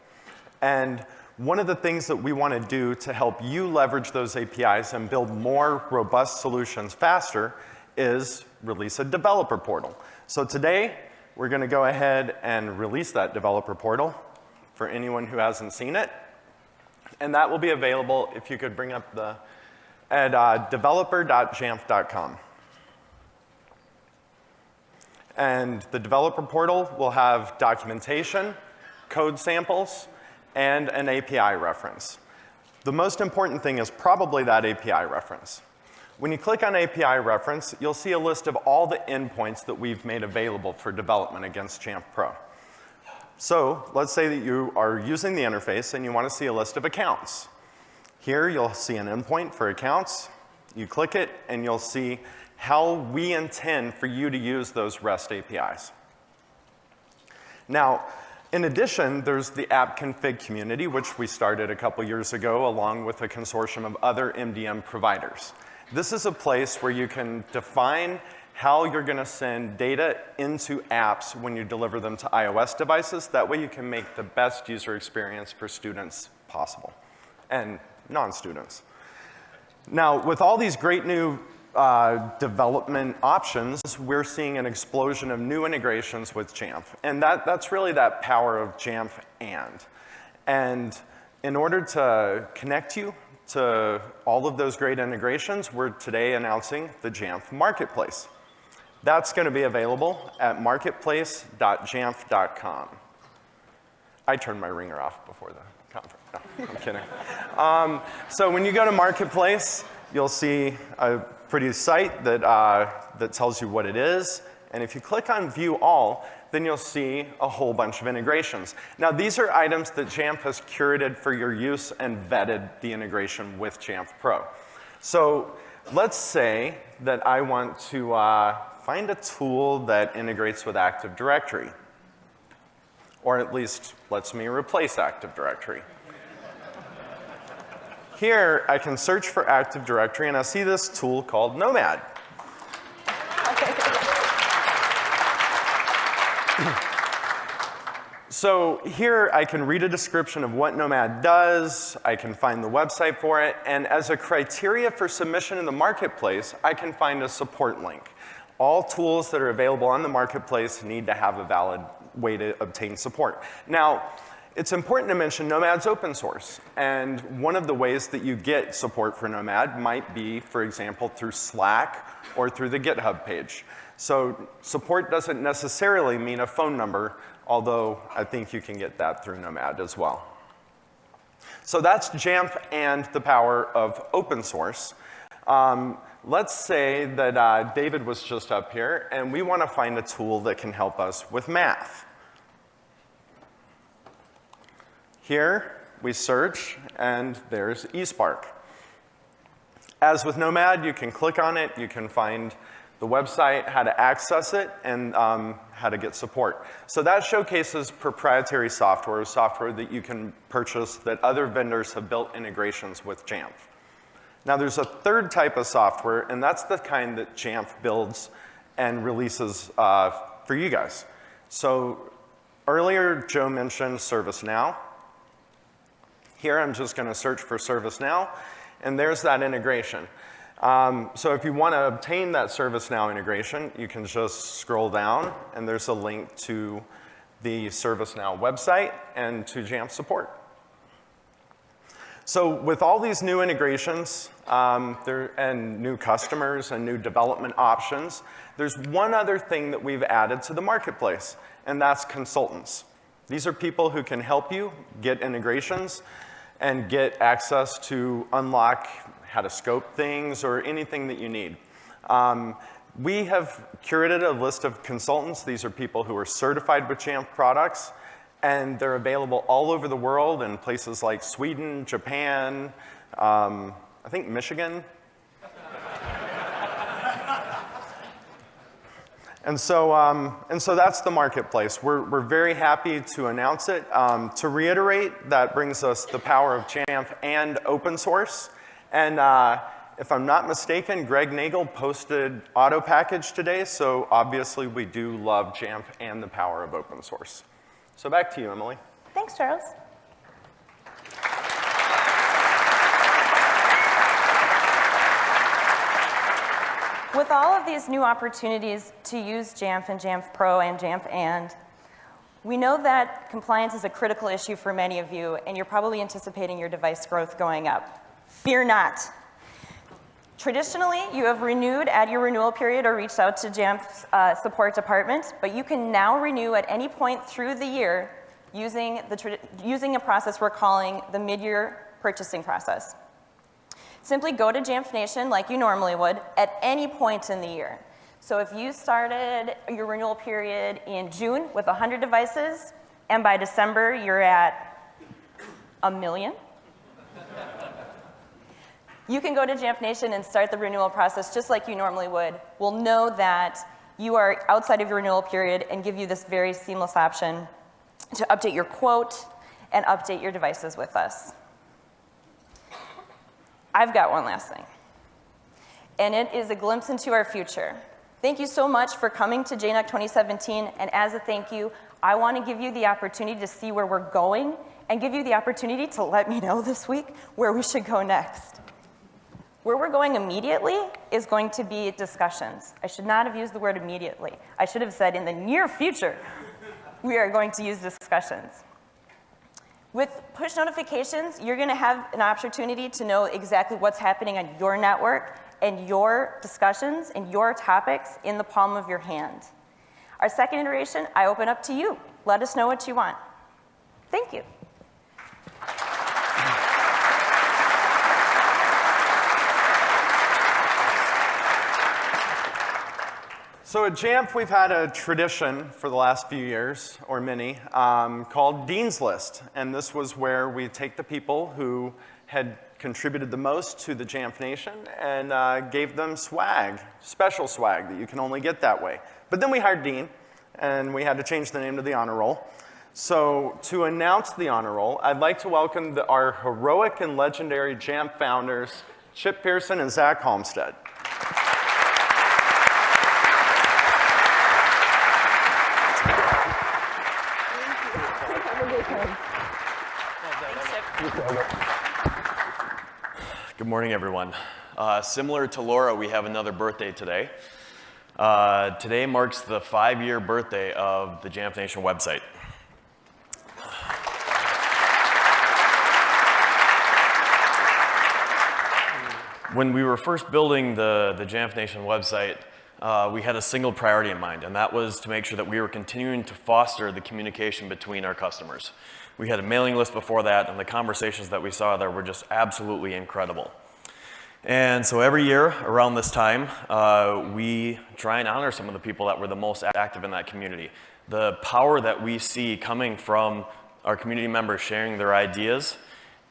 And one of the things that we want to do to help you leverage those APIs and build more robust solutions faster is release a developer portal. So today, we're going to go ahead and release that developer portal for anyone who hasn't seen it. And that will be available if you could bring up at developer.jamf.com. And the developer portal will have documentation, code samples, and an API reference. The most important thing is probably that API reference. When you click on API reference, you'll see a list of all the endpoints that we've made available for development against Jamf Pro. So let's say that you are using the interface and you want to see a list of accounts. Here you'll see an endpoint for accounts. You click it and you'll see how we intend for you to use those REST APIs. Now, in addition, there's the app config community, which we started a couple years ago along with a consortium of other MDM providers. This is a place where you can define how you're going to send data into apps when you deliver them to iOS devices. That way you can make the best user experience for students possible and non-students. Now, with all these great new development options, we're seeing an explosion of new integrations with Jamf. And that's really that power of Jamf and in order to connect you to all of those great integrations, we're today announcing the Jamf Marketplace. That's going to be available at marketplace.jamf.com. I turned my ringer off before the conference. No, I'm kidding. So when you go to Marketplace, you'll see a pretty site that tells you what it is. And if you click on View All, then you'll see a whole bunch of integrations. Now, these are items that Jamf has curated for your use and vetted the integration with Jamf Pro. So let's say that I want to find a tool that integrates with Active Directory, or at least lets me replace Active Directory. Here, I can search for Active Directory, and I see this tool called Nomad. So here I can read a description of what Nomad does, I can find the website for it, and as a criteria for submission in the marketplace, I can find a support link. All tools that are available on the marketplace need to have a valid way to obtain support. Now, it's important to mention Nomad's open source, and one of the ways that you get support for Nomad might be, for example, through Slack or through the GitHub page. So support doesn't necessarily mean a phone number, although I think you can get that through Nomad as well. So that's Jamf and the power of open source. Let's say that David was just up here, and we want to find a tool that can help us with math. Here, we search, and there's eSpark. As with Nomad, you can click on it, you can find the website, how to access it, and how to get support. So that showcases proprietary software that you can purchase that other vendors have built integrations with Jamf. Now there's a third type of software, and that's the kind that Jamf builds and releases for you guys. So earlier, Joe mentioned ServiceNow. Here I'm just going to search for ServiceNow, and there's that integration. So if you want to obtain that ServiceNow integration, you can just scroll down, and there's a link to the ServiceNow website and to Jamf support. So with all these new integrations and new customers and new development options, there's one other thing that we've added to the marketplace, and that's consultants. These are people who can help you get integrations and get access to unlock how to scope things or anything that you need. We have curated a list of consultants. These are people who are certified with Jamf products, and they're available all over the world in places like Sweden, Japan, I think Michigan. And so that's the marketplace. We're very happy to announce it. To reiterate, that brings us the power of Jamf and open source. And if I'm not mistaken, Greg Nagel posted auto package today, so obviously we do love Jamf and the power of open source. So back to you, Emily. Thanks, Charles. With all of these new opportunities to use Jamf and Jamf Pro and Jamf and, we know that compliance is a critical issue for many of you, and you're probably anticipating your device growth going up. Fear not. Traditionally, you have renewed at your renewal period or reached out to Jamf's support department, but you can now renew at any point through the year using a process we're calling the mid-year purchasing process. Simply go to Jamf Nation like you normally would at any point in the year. So if you started your renewal period in June with 100 devices, and by December you're at 1 million, you can go to Jamf Nation and start the renewal process just like you normally would. We'll know that you are outside of your renewal period and give you this very seamless option to update your quote and update your devices with us. I've got one last thing, and it is a glimpse into our future. Thank you so much for coming to JNUC 2017, and as a thank you, I want to give you the opportunity to see where we're going and give you the opportunity to let me know this week where we should go next. Where we're going immediately is going to be discussions. I should not have used the word immediately. I should have said in the near future, we are going to use discussions. With push notifications, you're going to have an opportunity to know exactly what's happening on your network and your discussions and your topics in the palm of your hand. Our second iteration, I open up to you. Let us know what you want. Thank you. So at Jamf, we've had a tradition for the last few years, or many, called Dean's List. And this was where we take the people who had contributed the most to the Jamf Nation and gave them swag, special swag that you can only get that way. But then we hired Dean, and we had to change the name to the Honor Roll. So to announce the Honor Roll, I'd like to welcome our heroic and legendary Jamf founders, Chip Pearson and Zach Halmstead. Good morning, everyone. Similar to Laura, we have another birthday today. Today marks the 5-year birthday of the Jamf Nation website. When we were first building the Jamf Nation website, we had a single priority in mind, and that was to make sure that we were continuing to foster the communication between our customers. We had a mailing list before that, and the conversations that we saw there were just absolutely incredible. And so every year around this time, we try and honor some of the people that were the most active in that community. The power that we see coming from our community members sharing their ideas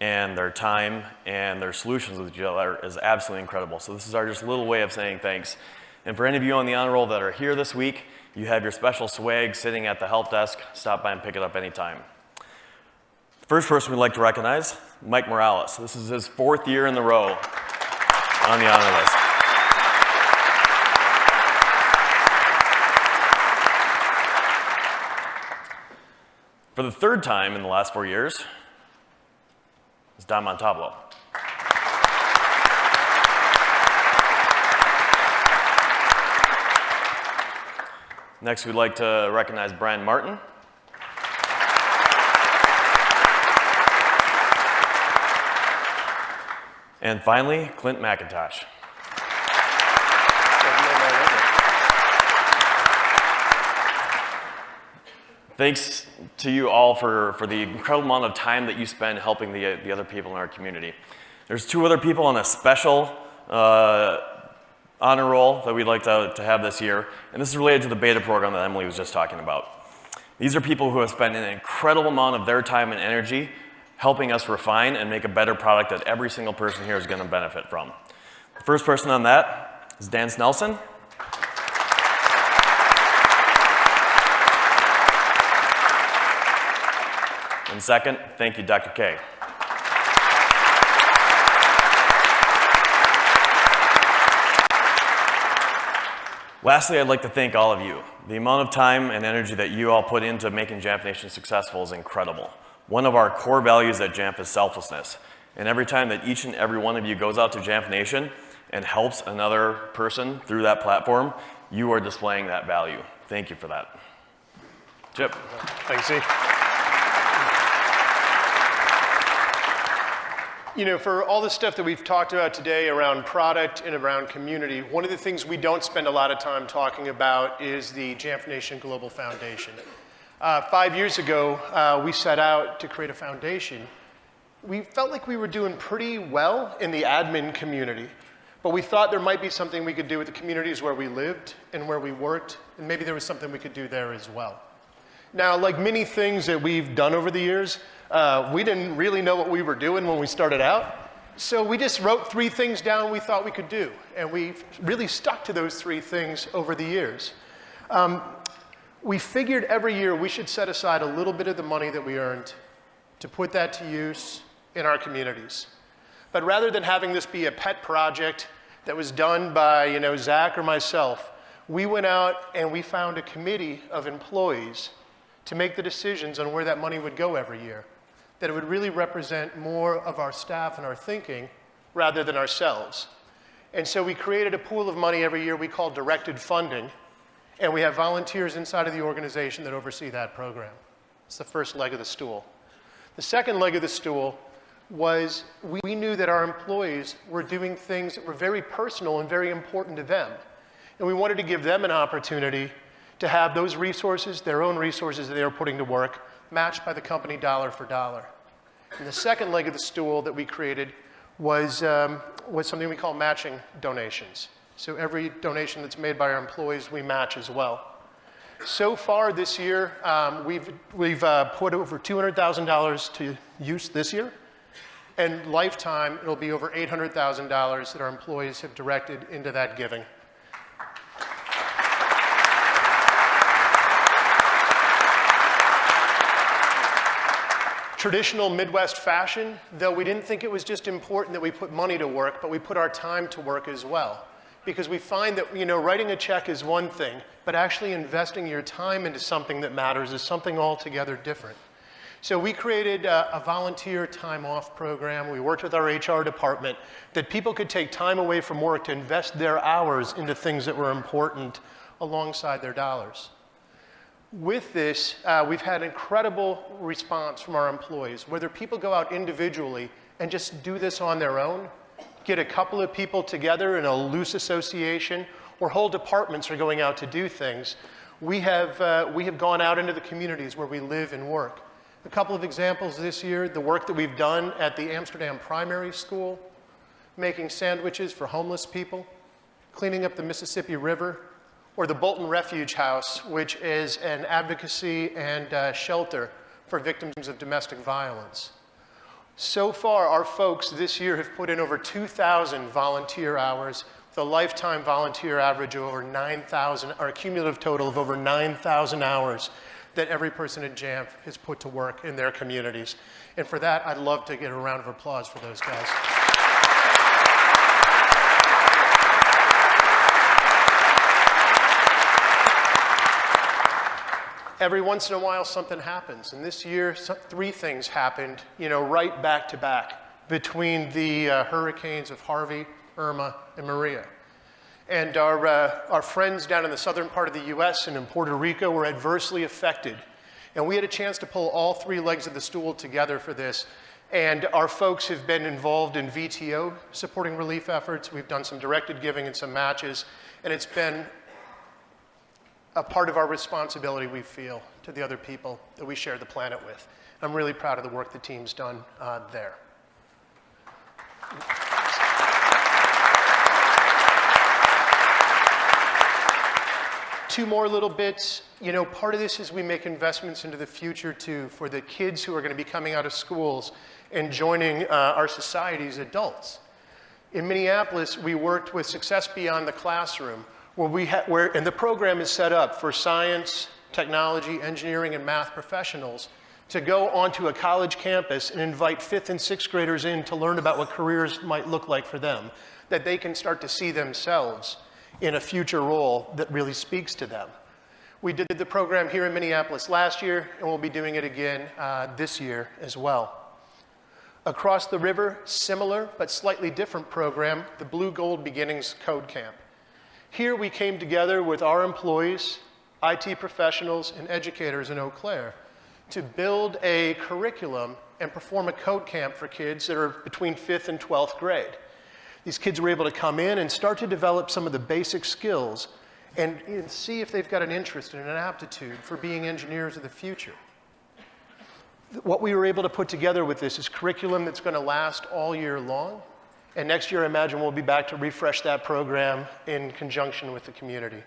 and their time and their solutions with each other is absolutely incredible. So this is our just little way of saying thanks. And for any of you on the honor roll that are here this week, you have your special swag sitting at the help desk. Stop by and pick it up anytime. The first person we'd like to recognize, Mike Morales. This is his 4th year in a row on the honor list. For the 3rd time in the last 4 years, is Don Montalvo. Next, we'd like to recognize Brian Martin. And finally, Clint McIntosh. Thanks to you all for the incredible amount of time that you spend helping the other people in our community. There's 2 other people on a special honor roll that we'd like to have this year, and this is related to the beta program that Emily was just talking about. These are people who have spent an incredible amount of their time and energy helping us refine and make a better product that every single person here is going to benefit from. The first person on that is Dan Snelson. And second, thank you, Dr. K. Lastly, I'd like to thank all of you. The amount of time and energy that you all put into making Jamf Nation successful is incredible. One of our core values at Jamf is selflessness. And every time that each and every one of you goes out to Jamf Nation and helps another person through that platform, you are displaying that value. Thank you for that. Chip. Thanks, Steve. You know, for all the stuff that we've talked about today around product and around community, one of the things we don't spend a lot of time talking about is the Jamf Nation Global Foundation. 5 years ago, we set out to create a foundation. We felt like we were doing pretty well in the admin community, but we thought there might be something we could do with the communities where we lived and where we worked, and maybe there was something we could do there as well. Now, like many things that we've done over the years, we didn't really know what we were doing when we started out, so we just wrote 3 things down we thought we could do, and we really stuck to those 3 things over the years. We figured every year we should set aside a little bit of the money that we earned to put that to use in our communities. But rather than having this be a pet project that was done by, Zach or myself, we went out and we found a committee of employees to make the decisions on where that money would go every year, that it would really represent more of our staff and our thinking rather than ourselves. And so we created a pool of money every year we call directed funding, and we have volunteers inside of the organization that oversee that program. It's the first leg of the stool. The second leg of the stool was we knew that our employees were doing things that were very personal and very important to them. And we wanted to give them an opportunity to have those resources, their own resources that they were putting to work, matched by the company dollar for dollar. And the second leg of the stool that we created was something we call matching donations. So every donation that's made by our employees, we match as well. So far this year, we've put over $200,000 to use this year. And lifetime, it'll be over $800,000 that our employees have directed into that giving. Traditional Midwest fashion, though we didn't think it was just important that we put money to work, but we put our time to work as well. Because we find that, writing a check is one thing, but actually investing your time into something that matters is something altogether different. So we created a volunteer time off program. We worked with our HR department that people could take time away from work to invest their hours into things that were important alongside their dollars. With this, we've had incredible response from our employees, whether people go out individually and just do this on their own, get a couple of people together in a loose association, or whole departments are going out to do things. We have gone out into the communities where we live and work. A couple of examples this year, the work that we've done at the Amsterdam Primary School, making sandwiches for homeless people, cleaning up the Mississippi River, or the Bolton Refuge House, which is an advocacy and shelter for victims of domestic violence. So far, our folks this year have put in over 2,000 volunteer hours, with a lifetime volunteer average of over 9,000, or a cumulative total of over 9,000 hours that every person at Jamf has put to work in their communities. And for that, I'd love to get a round of applause for those guys. Every once in a while, something happens. And this year, three things happened, right back to back between the hurricanes of Harvey, Irma, and Maria. And our friends down in the southern part of the US and in Puerto Rico were adversely affected. And we had a chance to pull all three legs of the stool together for this. And our folks have been involved in VTO supporting relief efforts. We've done some directed giving and some matches. And it's been a part of our responsibility, we feel, to the other people that we share the planet with. I'm really proud of the work the team's done there. Two more little bits. Part of this is we make investments into the future, too, for the kids who are going to be coming out of schools and joining our society as adults. In Minneapolis, we worked with Success Beyond the Classroom, and the program is set up for science, technology, engineering, and math professionals to go onto a college campus and invite 5th and 6th graders in to learn about what careers might look like for them, that they can start to see themselves in a future role that really speaks to them. We did the program here in Minneapolis last year, and we'll be doing it again this year as well. Across the river, similar but slightly different program, the Blue Gold Beginnings Code Camp. Here we came together with our employees, IT professionals, and educators in Eau Claire to build a curriculum and perform a code camp for kids that are between 5th and 12th grade. These kids were able to come in and start to develop some of the basic skills and see if they've got an interest and an aptitude for being engineers of the future. What we were able to put together with this is curriculum that's going to last all year long. And next year, I imagine we'll be back to refresh that program in conjunction with the community.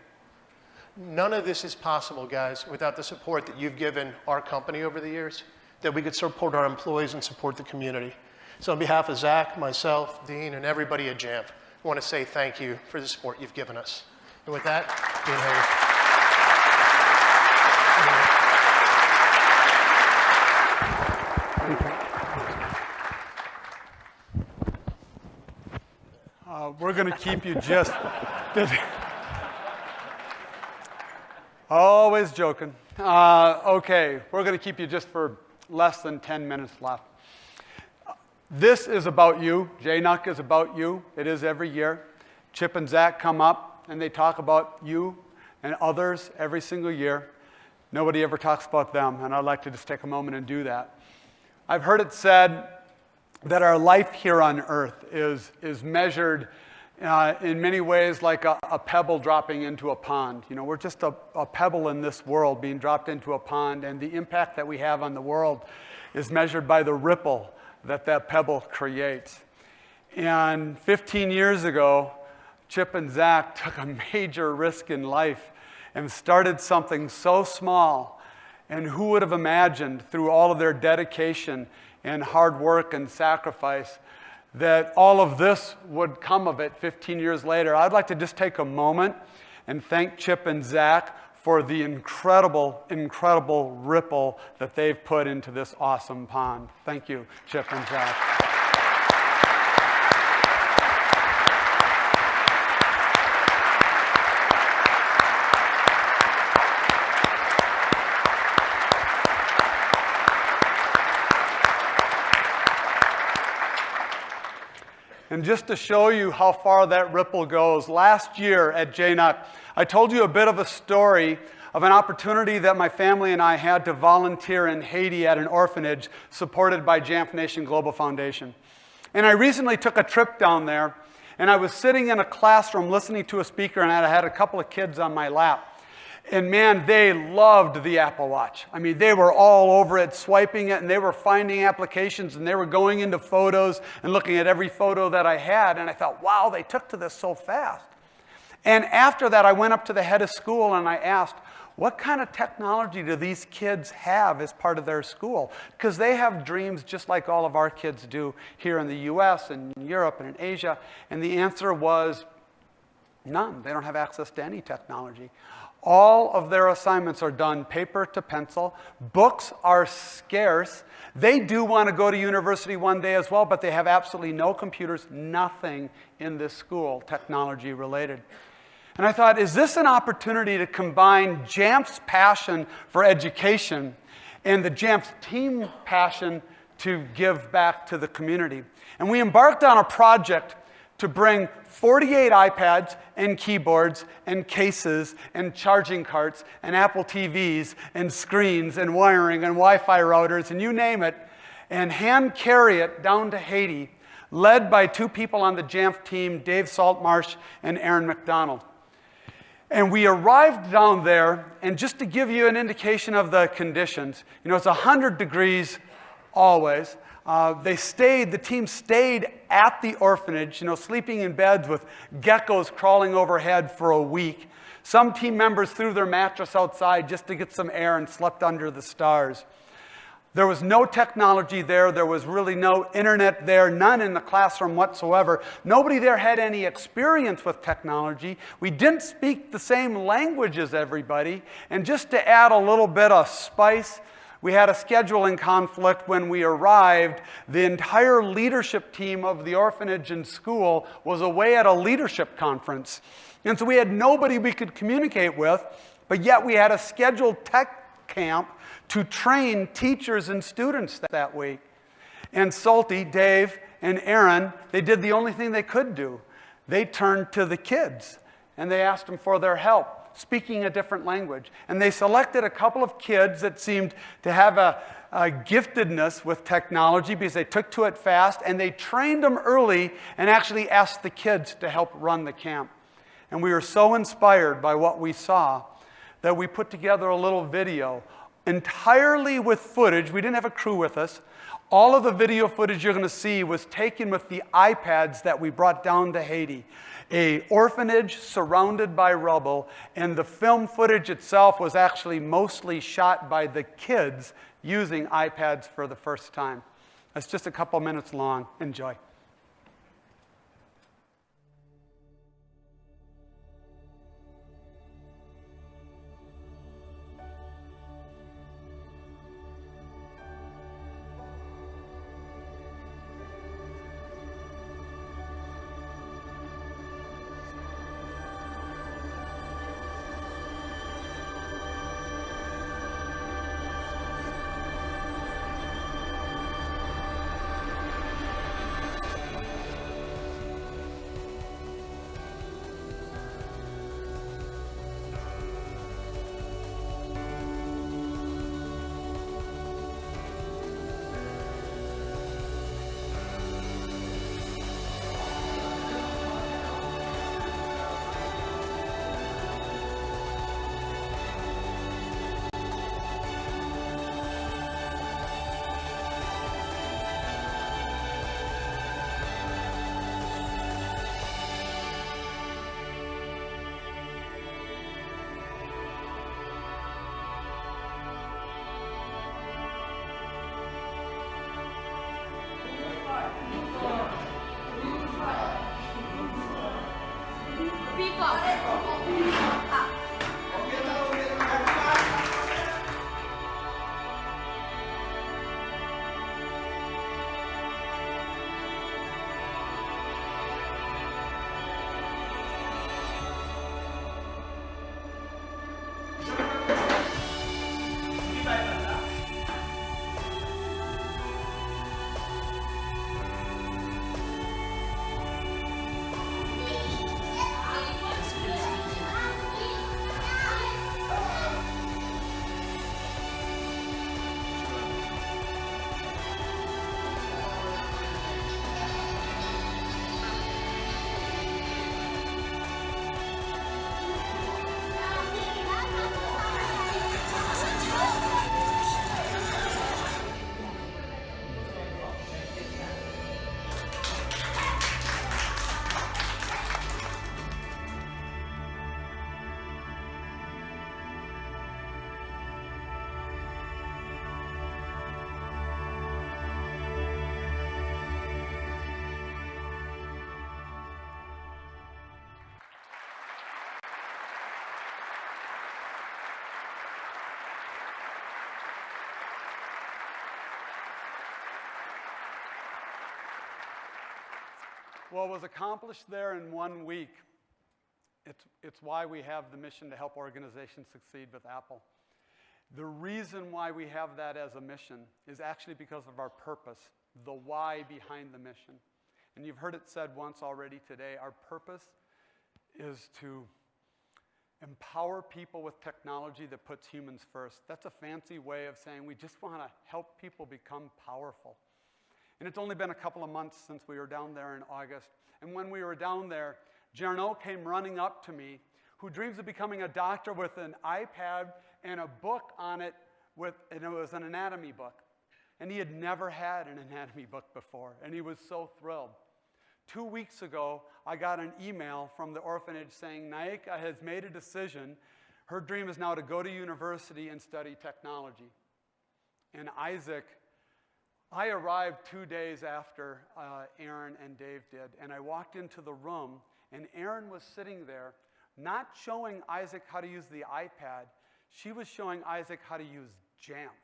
None of this is possible, guys, without the support that you've given our company over the years, that we could support our employees and support the community. So on behalf of Zach, myself, Dean, and everybody at Jamf, I want to say thank you for the support you've given us. And with that, Dean Hayes. We're going to keep you just... Always joking. Okay, we're going to keep you just for less than 10 minutes left. This is about you. JNUC is about you. It is every year. Chip and Zach come up, and they talk about you and others every single year. Nobody ever talks about them, and I'd like to just take a moment and do that. I've heard it said that our life here on earth is measured in many ways like a pebble dropping into a pond. We're just a pebble in this world being dropped into a pond, and the impact that we have on the world is measured by the ripple that pebble creates. And 15 years ago, Chip and Zach took a major risk in life and started something so small. And who would have imagined, through all of their dedication and hard work and sacrifice, that all of this would come of it 15 years later? I'd like to just take a moment and thank Chip and Zach for the incredible, incredible ripple that they've put into this awesome pond. Thank you, Chip and Zach. And just to show you how far that ripple goes, last year at JNUC, I told you a bit of a story of an opportunity that my family and I had to volunteer in Haiti at an orphanage supported by Jamf Nation Global Foundation. And I recently took a trip down there, and I was sitting in a classroom listening to a speaker, and I had a couple of kids on my lap. And man, they loved the Apple Watch. I mean, they were all over it, swiping it, and they were finding applications, and they were going into photos and looking at every photo that I had. And I thought, wow, they took to this so fast. And after that, I went up to the head of school and I asked, what kind of technology do these kids have as part of their school? Because they have dreams just like all of our kids do here in the US and in Europe and in Asia. And the answer was none. They don't have access to any technology. All of their assignments are done paper to pencil. Books are scarce. They do want to go to university one day as well, but they have absolutely no computers, nothing in this school technology related. And I thought, is this an opportunity to combine Jamf's passion for education and the Jamf team passion to give back to the community? And we embarked on a project to bring 48 iPads and keyboards and cases and charging carts and Apple TVs and screens and wiring and Wi-Fi routers and you name it, and hand carry it down to Haiti, led by two people on the Jamf team, Dave Saltmarsh and Aaron McDonald. And we arrived down there, and just to give you an indication of the conditions, you know, it's 100 degrees always. The team stayed at the orphanage, you know, sleeping in beds with geckos crawling overhead for a week. Some team members threw their mattress outside just to get some air and slept under the stars. There was no technology there. There was really no internet there, none in the classroom whatsoever. Nobody there had any experience with technology. We didn't speak the same language as everybody. And just to add a little bit of spice, we had a scheduling conflict when we arrived. The entire leadership team of the orphanage and school was away at a leadership conference. And so we had nobody we could communicate with, but yet we had a scheduled tech camp to train teachers and students that week. And Salty, Dave, and Aaron, they did the only thing they could do. They turned to the kids, and they asked them for their help, speaking a different language. And they selected a couple of kids that seemed to have a giftedness with technology because they took to it fast, and they trained them early and actually asked the kids to help run the camp. And we were so inspired by what we saw that we put together a little video entirely with footage. We didn't have a crew with us. All of the video footage you're going to see was taken with the iPads that we brought down to Haiti. An orphanage surrounded by rubble, and the film footage itself was actually mostly shot by the kids using iPads for the first time. It's just a couple minutes long. Enjoy. What was accomplished there in 1 week, it's why we have the mission to help organizations succeed with Apple. The reason why we have that as a mission is actually because of our purpose, the why behind the mission. And you've heard it said once already today, our purpose is to empower people with technology that puts humans first. That's a fancy way of saying we just want to help people become powerful. And it's only been a couple of months since we were down there in August. And when we were down there, JNUC came running up to me, who dreams of becoming a doctor with an iPad and a book on it, and it was an anatomy book. And he had never had an anatomy book before, and he was so thrilled. 2 weeks ago, I got an email from the orphanage saying Naika has made a decision. Her dream is now to go to university and study technology. And Isaac, I arrived 2 days after Aaron and Dave did, and I walked into the room, and Aaron was sitting there, not showing Isaac how to use the iPad. She was showing Isaac how to use Jamf.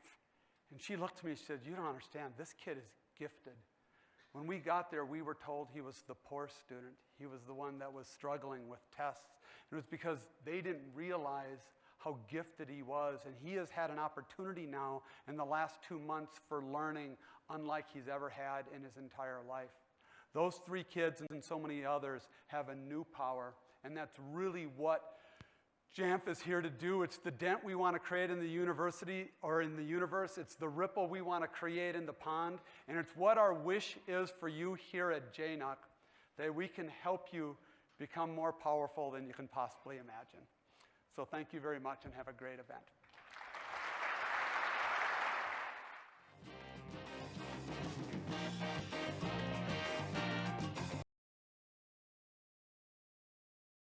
And she looked at me and said, "You don't understand, this kid is gifted." When we got there, we were told he was the poor student. He was the one that was struggling with tests. It was because they didn't realize how gifted he was. And he has had an opportunity now in the last 2 months for learning unlike he's ever had in his entire life. Those 3 kids and so many others have a new power. And that's really what Jamf is here to do. It's the dent we want to create in the university or in the universe. It's the ripple we want to create in the pond. And it's what our wish is for you here at JNUC, that we can help you become more powerful than you can possibly imagine. So thank you very much and have a great event.